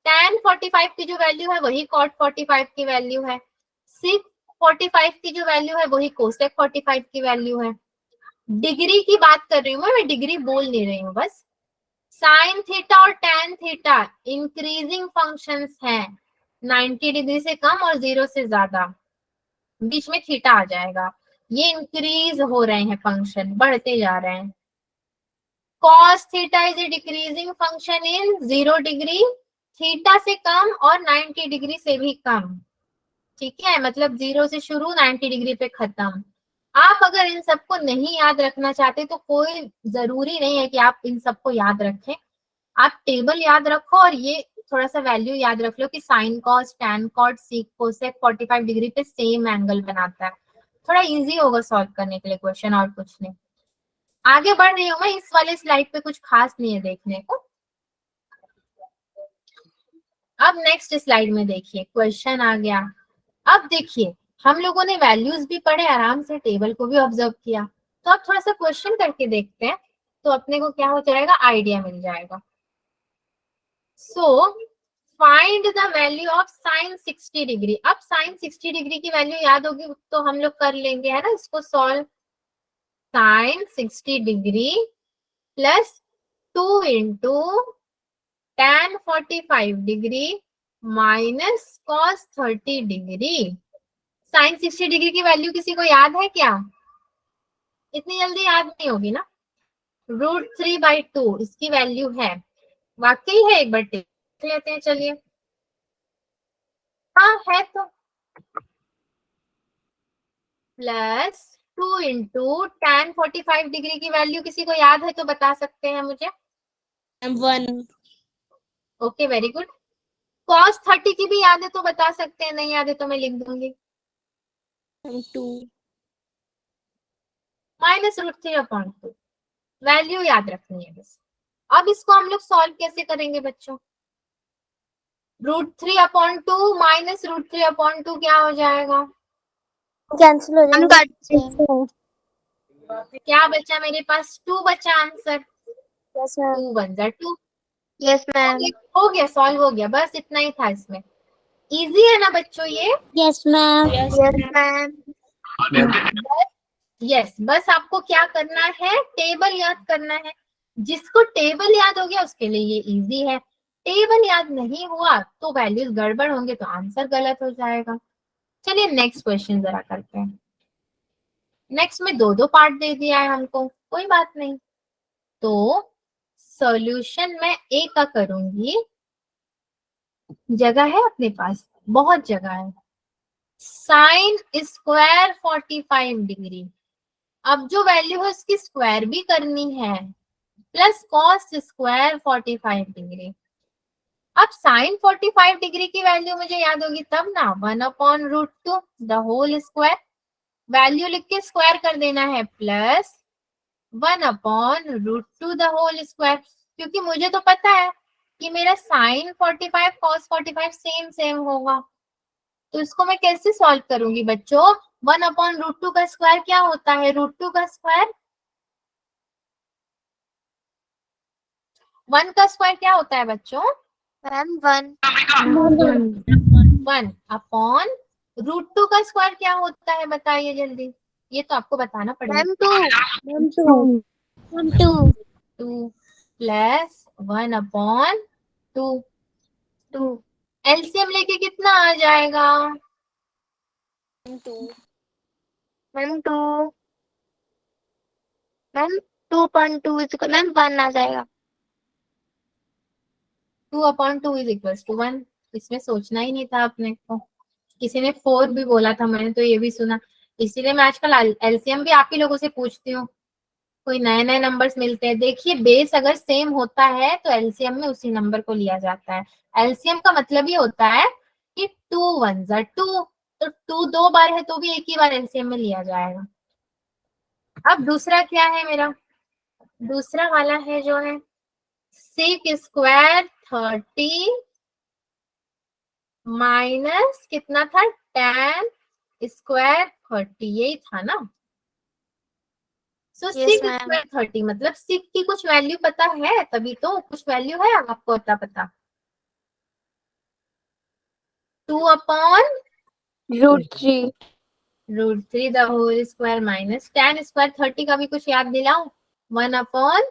tan 45 की जो वैल्यू है वही cot 45 की वैल्यू है, sec 45 की जो वैल्यू है वही कोसेक 45 की वैल्यू है। डिग्री की बात कर रही हूँ मैं डिग्री बोल नहीं रही हूँ बस। साइन थीटा और टैन थीटा इंक्रीजिंग फंक्शंस हैं, 90 डिग्री से कम और 0 से ज्यादा, बीच में थीटा आ जाएगा, ये इंक्रीज हो रहे हैं फंक्शन, बढ़ते जा रहे हैं। Cos theta is a decreasing function in 0 degree, theta से कम और 90 डिग्री से भी कम, ठीक है, मतलब 0 से शुरू 90 डिग्री पे खत्म। आप अगर इन सबको नहीं याद रखना चाहते तो कोई जरूरी नहीं है कि आप इन सबको याद रखें, आप टेबल याद रखो और ये थोड़ा सा वैल्यू याद रख लो कि sine cos tan cot sec cosec 45 degree पे सेम एंगल बनाता है, थोड़ा इजी होगा सॉल्व करने के लिए क्वेश्चन, और कुछ नहीं। आगे बढ़ रही हूँ मैं, इस वाले स्लाइड पे कुछ खास नहीं है देखने को। अब नेक्स्ट स्लाइड में देखिए क्वेश्चन आ गया। अब देखिए हम लोगों ने वैल्यूज भी पढ़े, आराम से टेबल को भी ऑब्जर्व किया, तो अब थोड़ा सा क्वेश्चन करके देखते हैं तो अपने को क्या हो जाएगा, आइडिया मिल जाएगा। So find the value of sine 60 degree. अब साइन 60 डिग्री की वैल्यू याद होगी तो हम लोग कर लेंगे, है ना, इसको solve. Sine 60 degree plus 2 into tan 45 degree minus cos 30 degree. Sine 60 degree की वैल्यू किसी को याद है क्या? इतनी जल्दी याद नहीं होगी ना। √3/2 इसकी वैल्यू है, वाकई है, एक बार देख लेते हैं, चलिए। हाँ है तो, प्लस 2 इंटू tan 45 डिग्री की वैल्यू किसी को याद है तो बता सकते हैं मुझे। 1 ओके वेरी गुड। cos 30 की भी याद है तो बता सकते हैं, नहीं याद है तो मैं लिख दूंगी। 2 माइनस √3/2 वैल्यू याद रखनी है बस। अब इसको हम लोग सॉल्व कैसे करेंगे बच्चों? √3/2 माइनस √3/2 क्या हो जाएगा? कैंसिल हो हम जाएगा। क्या बचा मेरे पास? 2 बचा answer. Yes ma'am. 2 1 2, yes ma'am. हो गया, सॉल्व हो गया, बस इतना ही था इसमें। इजी है ना बच्चों ये? Yes ma'am. Yes ma'am. Yes, बस आपको क्या करना है, टेबल याद करना है। जिसको टेबल याद हो गया उसके लिए ये इजी है, टेबल याद नहीं हुआ तो वैल्यूज गड़बड़ होंगे तो आंसर गलत हो जाएगा। चलिए नेक्स्ट क्वेश्चन जरा करते हैं। नेक्स्ट में 2 पार्ट दे दिया है हमको, कोई बात नहीं, तो सॉल्यूशन मैं ए का करूंगी। जगह है अपने पास, बहुत जगह है। साइन स्क्वायर 45 डिग्री, अब जो वैल्यू है उसकी स्क्वायर भी करनी है, प्लस कॉस स्क्वायर 45 डिग्री। अब साइन 45 डिग्री की वैल्यू मुझे याद होगी तब ना, 1/√2 द होल स्क्वायर, वैल्यू लिख के स्क्वायर कर देना है, प्लस 1/√2 द होल स्क्वायर, क्योंकि मुझे तो पता है कि मेरा साइन 45 कॉस 45 सेम सेम होगा, तो इसको मैं कैसे सॉल्व करूंगी बच्चों? 1/√2 का स्क्वायर क्या होता है? √2 का स्क्वायर, 1 का स्क्वायर क्या होता है बच्चों? मैम 1। 1/√2 का स्क्वायर क्या होता है बताइए जल्दी, ये तो आपको बताना पड़ेगा। मैम 2। मैम 2 2 प्लस 1/2, 2 एलसीएम लेके कितना आ जाएगा? मैम 2 मैम 2.2 इज मैम 1 आ जाएगा। 2/2 इज इक्वल्स टू 1, इसमें सोचना ही नहीं था अपने को। किसी ने 4 भी बोला था, मैंने तो ये भी सुना, इसीलिए मैं आजकल एलसीएम भी आप ही लोगों से पूछती हूँ, कोई नए नए नंबर्स मिलते हैं। देखिए बेस अगर सेम होता है तो एलसीएम में उसी नंबर को लिया जाता है। एलसीएम का मतलब ये होता है कि 2 1 2, तो 2 2 बार है तो भी एक ही बार एलसीएम में लिया जाएगा। अब दूसरा क्या है मेरा? दूसरा वाला है जो है सेक स्क्वायर 30 माइनस कितना था, tan स्क्वायर 30, यही था ना। सो Yes, सिक ma'am. स्क्वायर 30 मतलब सिक की कुछ वैल्यू पता है, तभी तो कुछ वैल्यू है आपको पता 2/√3 √3 the whole square minus tan square 30 का भी कुछ याद दिलाऊं? 1/,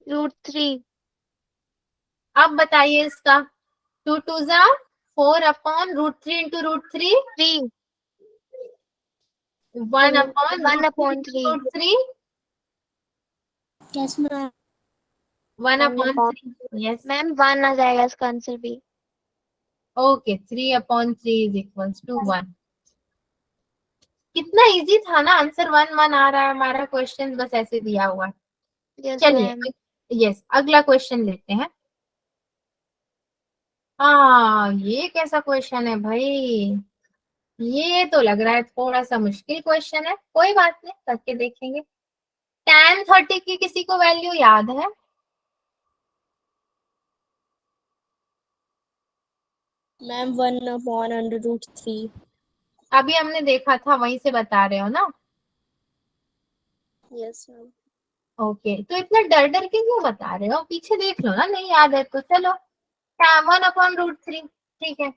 √3 अब बताइए इसका। 2 2 जा 4/√3 into √3, 3 1/√3 1/3 Yes, ma'am. 1/3, yes. Ma'am 1 आ जाएगा इसका आंसर भी। Okay, 3/3 is equals to 1। कितना इजी था ना, आंसर 1 1 आ रहा है हमारा, क्वेश्चन बस ऐसे दिया हुआ है। यस चलिए, मैम। यस, अगला क्वेश्चन लेते हैं। हाँ, ये कैसा क्वेश्चन है भाई? ये तो लग रहा है थोड़ा सा मुश्किल क्वेश्चन है, कोई बात नहीं, करके देखेंगे। tan 30 की किसी को वैल्यू याद है? Ma'am, 1/√3. अभी हमने देखा था, वहीं से बता रहे हो ना? Yes, ma'am. ओके, तो इतना डर डर के क्यों बता रहे हो? पीछे देख लो ना, नहीं याद है तो चलो। 1/√3, ठीक है।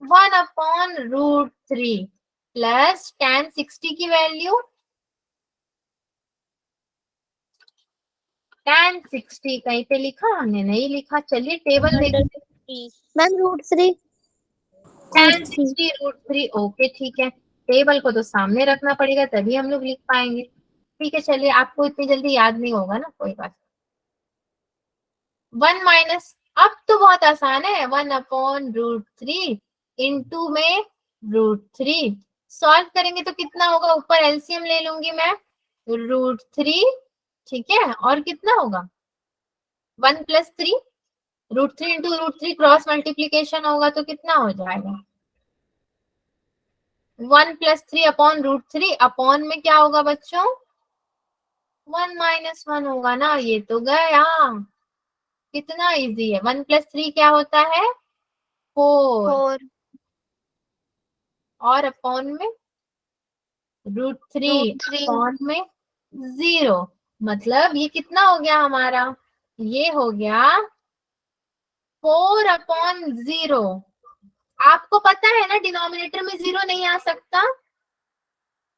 1/√3 प्लस tan 60 की वैल्यू, tan 60 कहीं पे लिखा? हमने नहीं लिखा। चलिए टेबल देखते हैं। मैम √3 tan 60 √3, ओके ठीक है। टेबल को तो सामने रखना पड़ेगा, तभी हम लोग लिख पाएंगे। ठीक है, चलिए, आपको इतनी जल्दी याद नहीं होगा ना, कोई बात। 1 माइनस, अब तो बहुत आसान है। 1/√3 इंटू में √3, सॉल्व करेंगे तो कितना होगा? ऊपर एलसीएम ले लूंगी मैं, √3, ठीक है। और कितना होगा? 1 + 3, √3 इंटू √3 क्रॉस मल्टीप्लीकेशन होगा तो कितना हो जाएगा? 1 + 3/√3, अपॉन में क्या होगा बच्चों? 1 - 1 होगा ना, ये तो गया। कितना इजी है। 1 + 3 क्या होता है? 4, 4 और अपॉन में √3, √3 अपॉन में 0। मतलब ये कितना हो गया हमारा? ये हो गया 4/0। आपको पता है ना, डिनोमिनेटर में 0 नहीं आ सकता।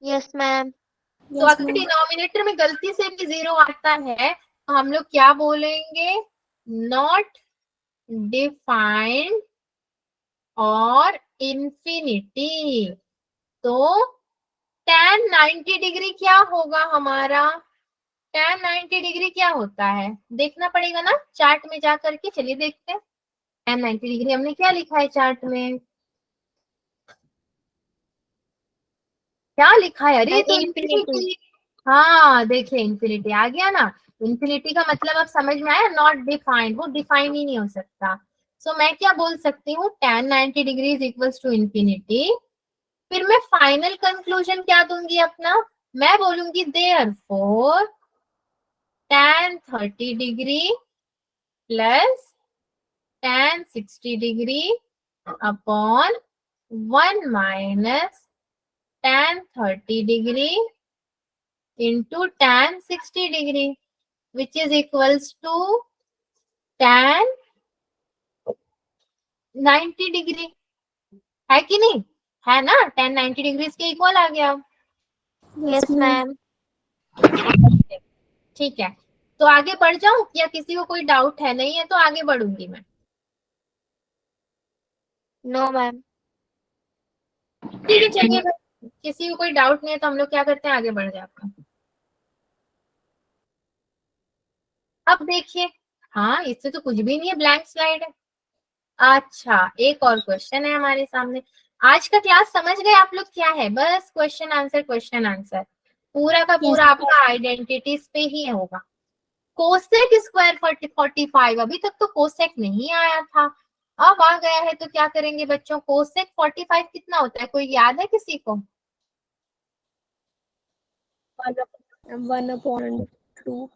Yes ma'am. तो अगर डिनोमिनेटर में गलती से भी 0 आता है तो हम लोग क्या बोलेंगे? नॉट डिफाइंड और इंफिनिटी। तो tan 90 डिग्री क्या होगा हमारा? tan 90 डिग्री क्या होता है? देखना पड़ेगा ना चार्ट में जा करके। चलिए देखते हैं। tan 90 डिग्री हमने क्या लिखा है चार्ट में? क्या लिखा है? अरे, ये तो इंफिनिटी। इंफिनिटी। हाँ, देखिए, इंफिनिटी आ गया ना। इंफिनिटी का मतलब अब समझ में आया, नॉट डिफाइंड, वो डिफाइन ही नहीं हो सकता। सो मैं क्या बोल सकती हूँ? tan 90 degree is equals to infinity. फिर मैं फाइनल कंक्लूजन क्या दूंगी अपना? मैं बोलूंगी therefore tan 30 degree plus tan 60 degree upon 1 minus tan 30 degree into tan 60 degree, which is equals to tan 90 degree. है कि नहीं? है ना? tan 90 डिग्री के इक्वल आ गया। Yes ma'am. ठीक है, तो आगे बढ़ जाऊं या किसी को कोई डाउट है? नहीं है तो आगे बढ़ूंगी मैं। No ma'am. ठीक है, चलिए, किसी को कोई डाउट नहीं है तो हम लोग क्या करते हैं? आगे बढ़ जाते हैं। अब देखिए, हाँ, इससे तो कुछ भी नहीं है, ब्लैंक स्लाइड है। अच्छा, एक और क्वेश्चन है हमारे सामने। आज का क्लास समझ गए आप लोग क्या है? बस क्वेश्चन आंसर, क्वेश्चन आंसर, पूरा का पूरा आपका आइडेंटिटीज पे ही होगा। कोसेक स्क्वायर 45, अभी तक तो कोसेक नहीं आया था, अब आ गया है। तो क्या करेंगे बच्चों? कोसेक 45 कितना होता है? कोई याद है किसी को? 1/2.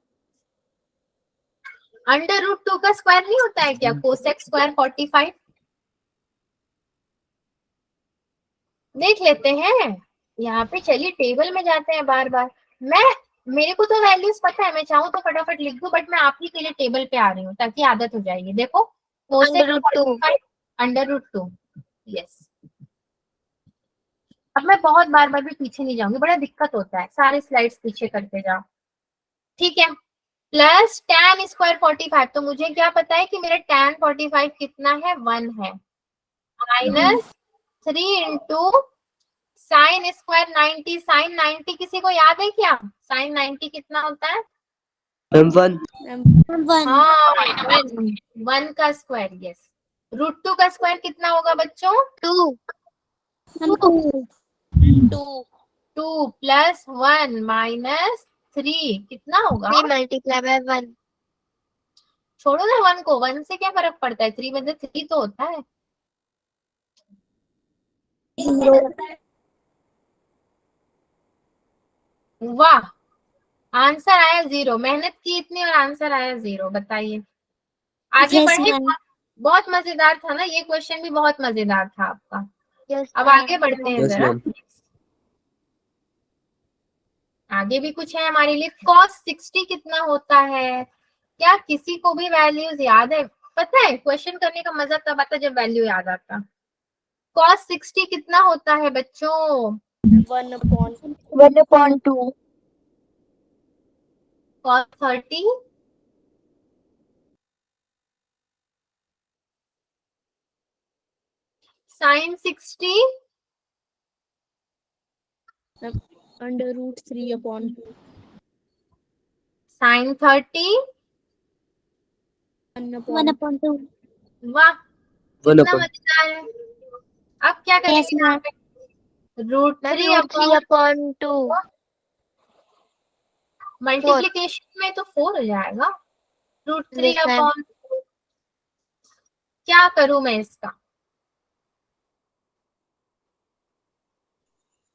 √2 का स्क्वायर नहीं होता है क्या कोसेक स्क्वायर 45? देख लेते हैं यहाँ पे। चलिए टेबल में जाते हैं बार बार। मेरे को तो वैल्यूज पता है, मैं चाहूँ तो फटाफट लिख दूं, बट मैं आप ही के लिए टेबल पे आ रही हूँ ताकि आदत हो जाएगी। देखो, कोसेक √2 45 √2, यस। अब मैं बहुत बार बार भी पीछे नहीं जाऊंगी, बड़ा दिक्कत होता है, सारे स्लाइड्स पीछे करते जाओ, ठीक है। प्लस tan स्क्वायर 45, तो मुझे क्या पता है कि मेरा tan 45 कितना है, 1 है, minus 3 into sine square 90, sine 90 किसी को याद है क्या, साइन 90 कितना होता है, मैम 1। वन हाँ 1 का स्क्वायर, यस। √2 का स्क्वायर कितना होगा बच्चों, 2 टू 2 प्लस 1 माइनस 3 कितना होगा, 3 multiplied by 1 छोड़ो ना 1 को, 1 से क्या फर्क पड़ता है, 3 में से 3 तो होता है। वाह, आंसर आया 0, मेहनत की इतनी और आंसर आया 0, बताइए। आगे Yes, बढ़े, ma'am. बहुत मजेदार था ना ये क्वेश्चन, भी बहुत मजेदार था आपका। yes अब ma'am. आगे बढ़ते हैं Yes, जरा, ma'am. आगे भी कुछ है हमारे लिए। cos 60 कितना होता है, क्या किसी को भी वैल्यूज याद है, पता है क्वेश्चन करने का मजा तब आता जब वैल्यू याद आता। cos 60 कितना होता है बच्चों, 1/2 cos 30, sin 60, √3/2 sin 30, 1/2 वाह 1 कितना upon मजेदार है। अब क्या Yes, करेंगे यहाँ ma'am. पे, √3 3 upon 2 मल्टीप्लीकेशन में तो 4 हो जाएगा, √3 yes ma'am. अपॉन, क्या करूं मैं इसका,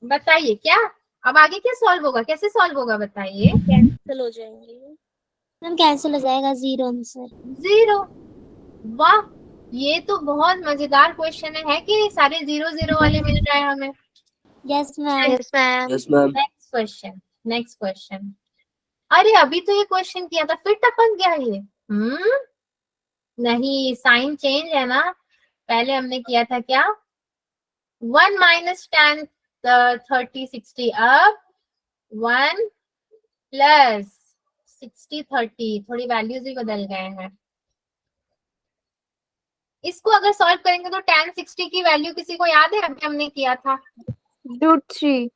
बताइए क्या। अब आगे क्या सॉल्व होगा, कैसे सॉल्व होगा बताइए, कैंसिल हो जाएंगे मैम, कैंसिल हो जाएगा, 0 आंसर। 0, वाह ये तो बहुत मजेदार क्वेश्चन है कि सारे 0 0 वाले मिल रहे हैं हमें। Yes ma'am. yes ma'am. yes ma'am next question, next question, अरे अभी तो ये क्वेश्चन किया था, फिर टपक गया ये, नहीं साइन चेंज है ना, पहले हमने किया था क्या, 1 माइनस tan 30 60, अब 1 प्लस 60 30, थोड़ी वैल्यूज भी बदल गए हैं। इसको अगर सॉल्व करेंगे तो tan 60 की वैल्यू किसी को याद है, अभी हमने किया था, √3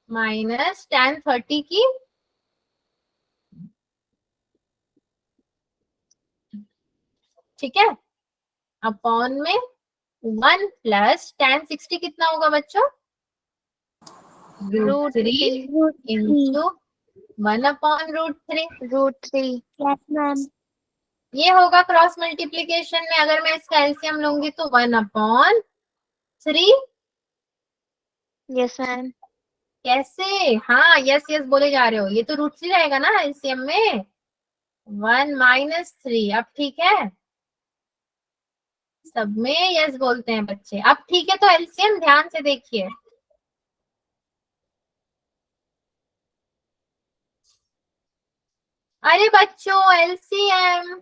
माइनस tan 30 की, ठीक है, अपॉन में 1 प्लस tan 60 कितना होगा बच्चों, √3 इंटू 1 अपॉन √3, √3 यस मैम। ये होगा क्रॉस मल्टीप्लीकेशन में, अगर मैं इसका एलसीएम लूंगी तो 1 अपॉन 3, yes ma'am. कैसे, हाँ यस यस बोले जा रहे हो, ये तो √3 रहेगा ना एलसीएम में, 1 माइनस 3, अब ठीक है, सब में यस बोलते हैं बच्चे, अब ठीक है। तो एलसीएम ध्यान से देखिए, अरे बच्चों एलसीएम,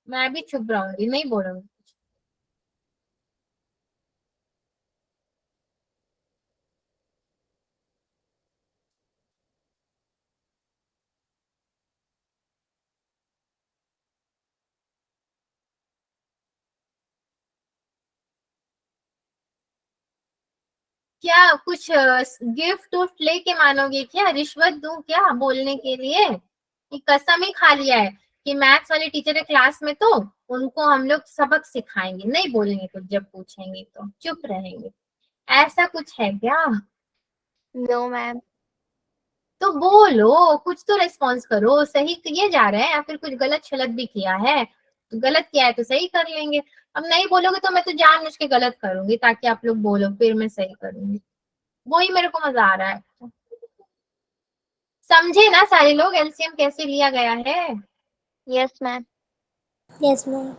मैं भी चुप रहूंगी, नहीं बोलूंगी। क्या कुछ गिफ्ट उफ्ट लेके मानोगे क्या, रिश्वत दूं क्या बोलने के लिए, ये कसम ही खा लिया है कि मैथ्स वाले टीचर है क्लास में तो उनको हम लोग सबक सिखाएंगे, नहीं बोलेंगे कुछ, जब पूछेंगे तो चुप रहेंगे, ऐसा कुछ है क्या, no ma'am. तो बोलो कुछ तो रिस्पॉन्स करो, सही किए जा रहे हैं या फिर कुछ गलत शलत भी किया है, तो गलत किया है तो सही कर लेंगे, अब नहीं बोलोगे तो मैं तो जानबूझ के गलत करूंगी ताकि आप लोग बोलो, फिर मैं सही करूंगी, वही मेरे को मजा आ रहा है। समझे ना सारे लोग एलसीएम कैसे लिया गया है, yes ma'am. Yes ma'am.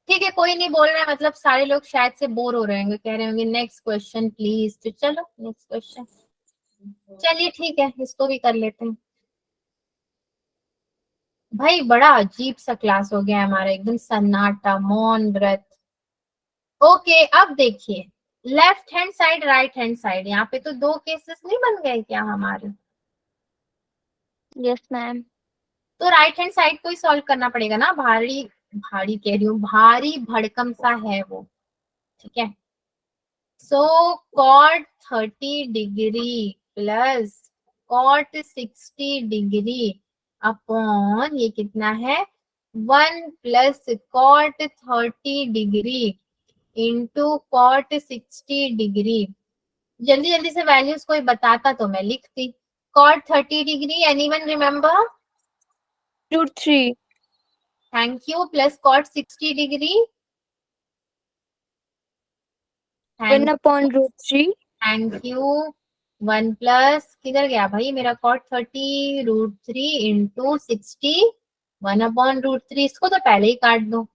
ठीक है, कोई नहीं बोल रहा है, मतलब सारे लोग शायद से बोर हो रहे होंगे, कह रहे होंगे नेक्स्ट क्वेश्चन प्लीज। तो चलो नेक्स्ट क्वेश्चन। चलिए ठीक है, इसको भी कर लेते हैं। भाई बड़ा अजीब सा क्लास हो गया है हमारा, एकदम सन्नाटा, मौन व्रत। ओके, अब देखिए left hand side right hand side, यहाँ पे तो दो केसेस नहीं बन गए क्या हमारे? Yes ma'am. तो राइट हैंड साइड को ही सॉल्व करना पड़ेगा ना, भारी भारी कह रही हूँ, भारी भड़कम सा है वो, ठीक है। सो cot 30 degree plus cot 60 degree upon ये कितना है 1 plus cot 30 degree into cot 60 degree. जल्दी जल्दी से वैल्यूज कोई बताता तो मैं लिखती। cot 30 degree, anyone remember? √3 thank you. Plus cot 60 degree, 1/√3 thank you. 1 plus किधर गया भाई मेरा cot 30 √3 इंटू 60 1/√3, इसको तो पहले ही काट दो।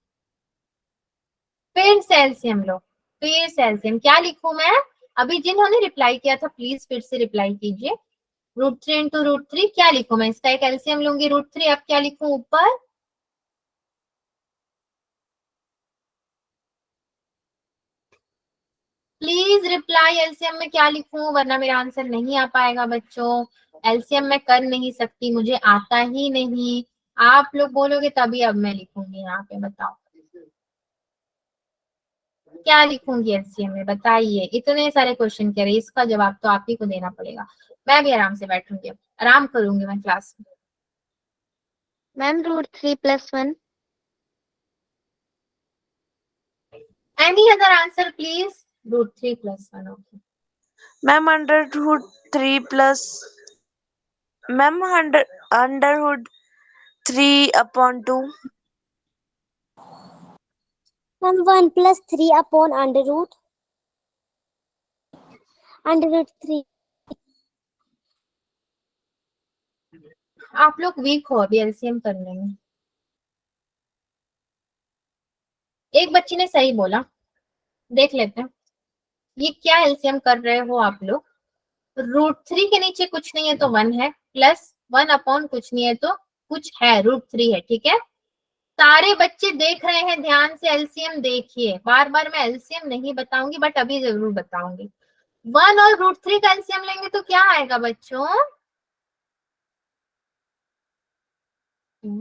फिर से एलसीएम लो, फिर से एलसीएम। क्या लिखूं मैं? अभी जिन्होंने रिप्लाई किया था प्लीज फिर से रिप्लाई कीजिए। √3 इंटू √3 क्या लिखूं मैं? इसका एक एलसीएम लूंगी √3, अब क्या लिखूं ऊपर? प्लीज रिप्लाई, एलसीएम में क्या लिखूं, वरना मेरा आंसर नहीं आ पाएगा बच्चों। एलसीएम मैं कर नहीं सकती, मुझे आता ही नहीं। आप लोग बोलोगे तभी अब मैं लिखूंगी यहाँ पे, बताओ क्या लिखूंगी एलसीएम में, बताइए। इतने सारे क्वेश्चन कह रहे, इसका जवाब तो आप ही को देना पड़ेगा। मैं भी आराम से बैठूंगी, आराम करूंगी मैं क्लास में। Ma'am √3 + 1। Any other answer please? √3 + 1, okay. Ma'am √3 plus ma'am √3/2 Ma'am, 1 plus 3 upon √3. आप लोग वीक हो अभी एलसीएम करने में। एक बच्ची ने सही बोला, देख लेते हैं ये क्या एलसीएम कर रहे हो आप लोग। √3 के नीचे कुछ नहीं है तो 1 है, प्लस 1 अपॉन कुछ नहीं है तो कुछ है, √3 है, ठीक है। सारे बच्चे देख रहे हैं ध्यान से, एलसीएम देखिए। बार बार मैं एलसीएम नहीं बताऊंगी बट अभी जरूर बताऊंगी। 1 और √3 का एलसीएम लेंगे तो क्या आएगा बच्चों?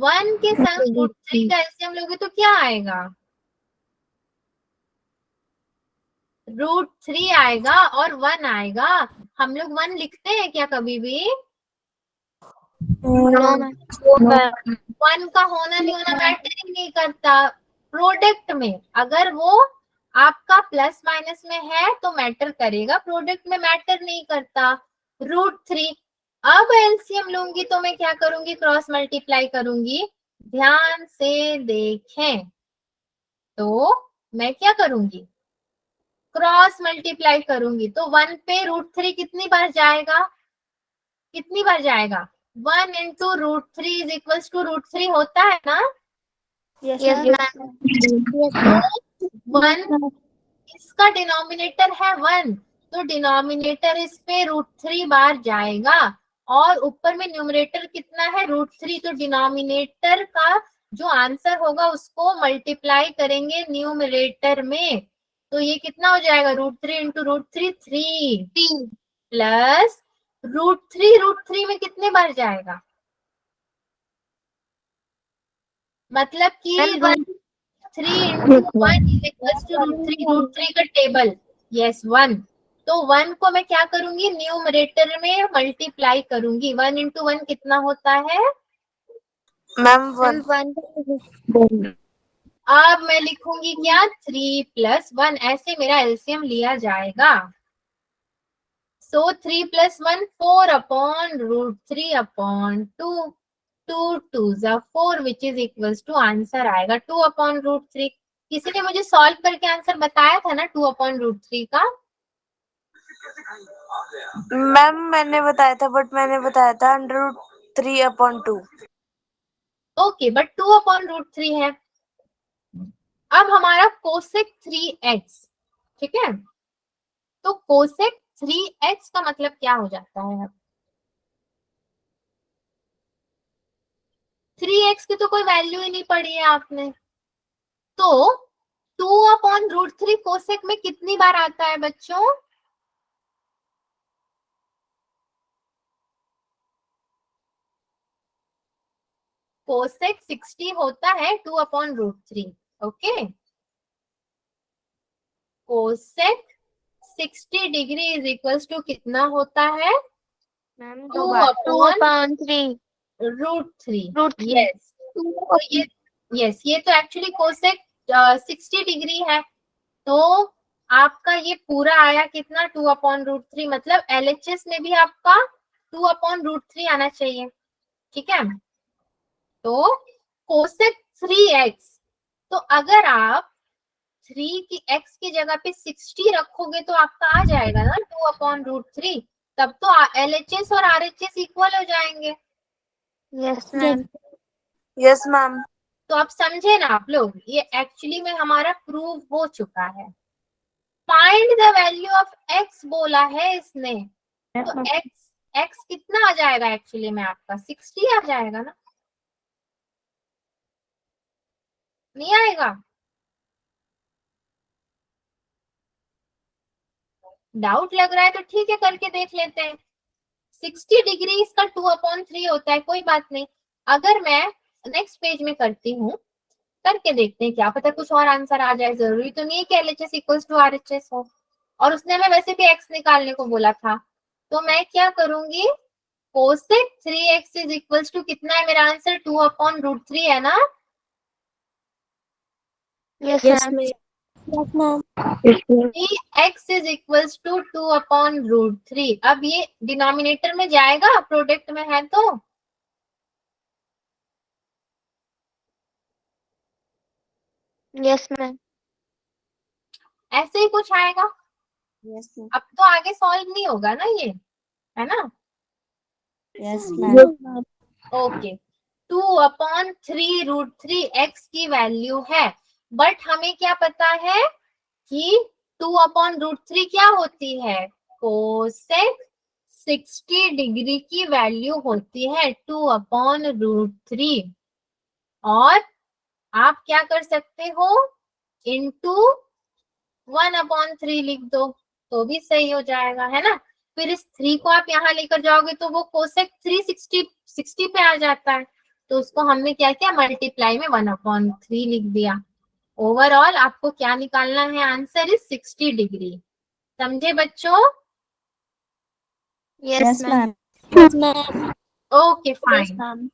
1 के संग √3 का एलसीएम लोगे तो क्या आएगा? √3 आएगा और 1 आएगा। हम लोग 1 लिखते हैं क्या कभी भी? 1 का होना नहीं होना मैटर ही नहीं करता। प्रोडक्ट में अगर वो आपका प्लस माइनस में है तो मैटर करेगा, प्रोडक्ट में मैटर नहीं करता। √3, अब एलसीएम लूंगी तो मैं क्या करूंगी? क्रॉस मल्टीप्लाई करूंगी। ध्यान से देखें तो मैं क्या करूंगी? क्रॉस मल्टीप्लाई करूंगी तो 1 पे √3 कितनी बार जाएगा? कितनी बार जाएगा? 1 इंटू √3 इज इक्वल्स टू √3 होता है ना? Yes ma'am. Yes, 1, इसका डिनोमिनेटर है 1, तो डिनोमिनेटर इस पे √3 बार जाएगा और ऊपर में न्यूमरेटर कितना है? √3, तो डिनोमिनेटर का जो आंसर होगा उसको मल्टीप्लाई करेंगे न्यूमरेटर में, तो ये कितना हो जाएगा? √3 इंटू √3 3 प्लस √3 में कितने बार जाएगा? मतलब कि √3 इंटू 1 इज इक्वल्स टू √3 का टेबल, यस 1। तो 1 को मैं क्या करूंगी? न्यूमरेटर में मल्टीप्लाई करूंगी। 1 इंटू 1 कितना होता है? मैम 1 अब मैं लिखूंगी क्या? 3 + 1, ऐसे मेरा एलसीएम लिया जाएगा। So 3 + 1 4/√3/2, 2 2 4 which is equals to, answer आएगा 2/√3। किसी ने मुझे सॉल्व करके आंसर बताया था ना 2/√3 का? मैम मैंने बताया था, बट मैंने बताया था √3/2। ओके, बट 2/√3 है। अब हमारा कोसेक 3x, ठीक है, तो कोसेक 3x का मतलब क्या हो जाता है? अब 3x की तो कोई वैल्यू ही नहीं पड़ी है आपने, तो 2/√3 कोसेक में कितनी बार आता है बच्चों? कोसेक 60 होता है 2/√3, okay. Cosec 60 degree is equals to कितना होता है? मैम 2/√3। 2/3 यस, तो ये तो एक्चुअली कोसेक 60 डिग्री है, तो आपका ये पूरा आया कितना? 2/√3, मतलब LHS में भी आपका 2/√3 आना चाहिए, ठीक है। तो कोसेक 3x, तो अगर आप 3 की x की जगह पे 60 रखोगे तो आपका आ जाएगा ना 2/√3, तब तो LHS और RHS इक्वल हो जाएंगे। Yes ma'am. Yes ma'am. तो आप समझे ना आप लोग, ये एक्चुअली में हमारा प्रूव हो चुका है। Find the value of x बोला है इसने, तो x कितना आ जाएगा? एक्चुअली में आपका 60 आ जाएगा ना, नहीं आएगा? डाउट लग रहा है तो ठीक है, करके देख लेते हैं। 60 डिग्री इसका 2/3 होता है, कोई बात नहीं। अगर मैं नेक्स्ट पेज में करती हूँ, करके देखते हैं, क्या पता कुछ और आंसर आ जाए। जरूरी तो नहीं है कि LHS इक्वल्स टू RHS हो, और उसने हमें वैसे भी x निकालने को बोला था। तो मैं क्या करूंगी, cosec 3x is equals to कितना है? मेरा आंसर 2/√3 है ना? Yes yes ma'am. Ma'am. Yes ma'am. 3x is equals to 2/√3। अब ये डिनोमिनेटर में जाएगा, प्रोडक्ट में है तो यस मैम। ऐसे ही कुछ आएगा। Yes ma'am. अब तो आगे सॉल्व नहीं होगा ना ये, है ना? Yes ma'am. ओके, 2/3√3x की वैल्यू है, बट हमें क्या पता है कि 2/√3 क्या होती है? कोसेक 60 डिग्री की वैल्यू होती है 2/√3, और आप क्या कर सकते हो, इंटू 1/3 लिख दो तो भी सही हो जाएगा, है ना? फिर इस 3 को आप यहाँ लेकर जाओगे तो वो कोसेक 360 पे आ जाता है, तो उसको हमने क्या किया, मल्टीप्लाई में 1/3 लिख दिया। ओवरऑल आपको क्या निकालना है? Answer is 60 degree. समझे बच्चों? Yes ma'am. Yes ma'am. Okay yes fine, ma'am.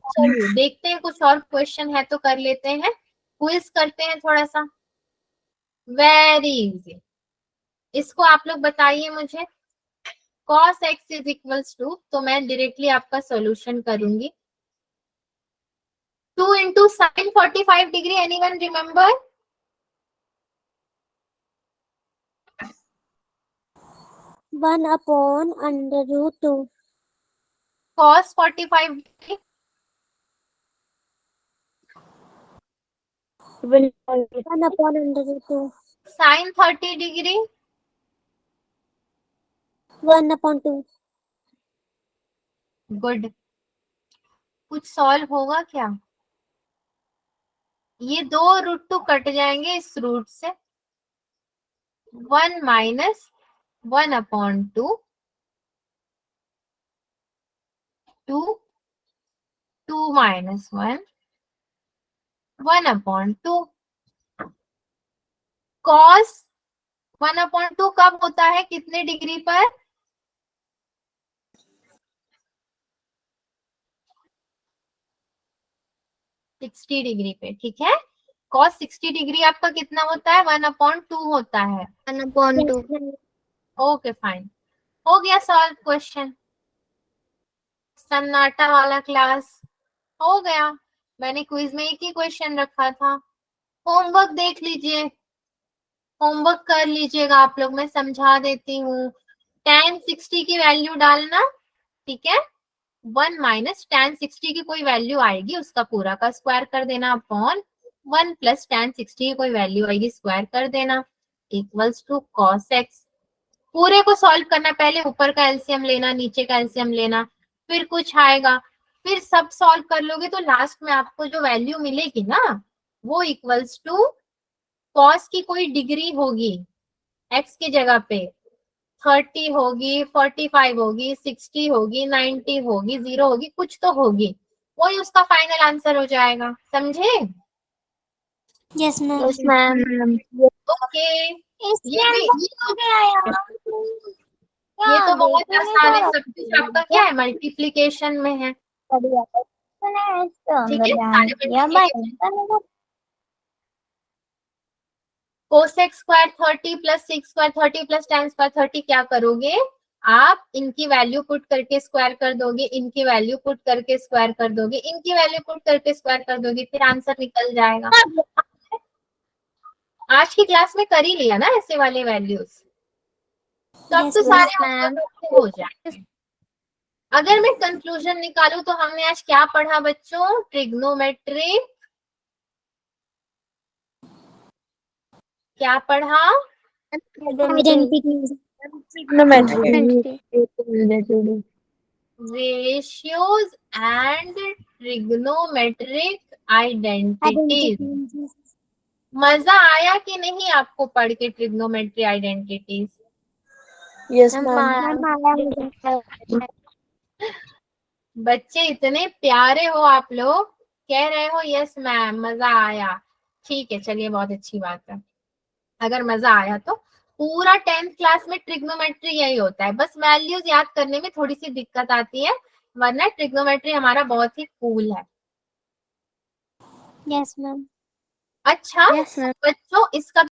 चलिए देखते हैं, कुछ और क्वेश्चन है तो कर लेते हैं, क्विज करते हैं थोड़ा सा। वेरी इजी, इसको आप लोग बताइए मुझे। cos x is equals to, तो मैं डायरेक्टली आपका सॉल्यूशन करूंगी, 2 into sine 45 degree. Anyone remember? 1/√2। cos 45 degree, 1/√2। Sine 30 degree, 1/2। Good. कुछ सॉल्व होगा क्या? ये 2 रूट तो कट जाएंगे इस रूट से, 1 माइनस 1/2, 2 माइनस 1, 1/2। कॉस 1/2 कब होता है, कितने डिग्री पर? 60 डिग्री पे, ठीक है। कॉस 60 डिग्री आपका कितना होता है? 1/2 होता है। 1/2। ओके फाइन, हो गया सॉल्व क्वेश्चन। सन्नाटा वाला क्लास हो गया। मैंने क्विज में एक ही क्वेश्चन रखा था। होमवर्क देख लीजिए, होमवर्क कर लीजिएगा आप लोग, मैं समझा देती हूँ। tan 60 की वैल्यू डालना, ठीक है। 1 माइनस tan 60 की कोई वैल्यू आएगी, उसका पूरा का स्क्वायर कर देना अपॉन 1 प्लस tan 60 की कोई वैल्यू आएगी, स्क्वायर कर देना, इक्वल्स टू cos x। पूरे को सॉल्व करना, पहले ऊपर का एलसीएम लेना, नीचे का एलसीएम लेना, फिर कुछ आएगा, फिर सब सॉल्व कर लोगे तो लास्ट में आपको जो वैल्यू मिलेगी ना वो इक्वल्स टू cos की कोई डिग्री होगी x की जगह पे, 30 होगी, 45 होगी, 60 होगी, 90 होगी, 0 होगी, कुछ तो होगी, वही उसका फाइनल आंसर हो जाएगा। समझे? Yes ma'am. Yes ma'am. Okay, ये तो बहुत आसान है, सब कुछ आपका क्या है, मल्टीप्लीकेशन में है। ठीक है, सारे multiplication। Cosec square 30 plus six square 30 plus ten square 30 क्या करोगे आप, इनकी वैल्यू पुट करके स्क्वायर कर दोगे, इनकी वैल्यू पुट करके स्क्वायर कर दोगे, इनकी वैल्यू पुट करके स्क्वायर कर दोगे, फिर आंसर निकल जाएगा। आज की क्लास में कर ही लिया ना ऐसे वाले वैल्यूज, तो अब तो सारे हो जाए। अगर मैं कंक्लूजन निकालूं तो हमने आज क्या पढ़ा बच्चों, ट्रिग्नोमेट्री क्या पढ़ा, रेशियोज एंड ट्रिग्नोमेट्रिक आइडेंटिटीज। मजा आया कि नहीं आपको पढ़ के ट्रिग्नोमेट्री आइडेंटिटीज? यस बच्चे इतने प्यारे हो आप लोग, कह रहे हो यस मैम मजा आया। ठीक है, चलिए बहुत अच्छी बात है। अगर मजा आया तो पूरा 10th क्लास में ट्रिग्नोमेट्री यही होता है, बस वैल्यूज याद करने में थोड़ी सी दिक्कत आती है, वरना ट्रिग्नोमेट्री हमारा बहुत ही कूल है। Yes ma'am. अच्छा यस मैम। बच्चों, इसका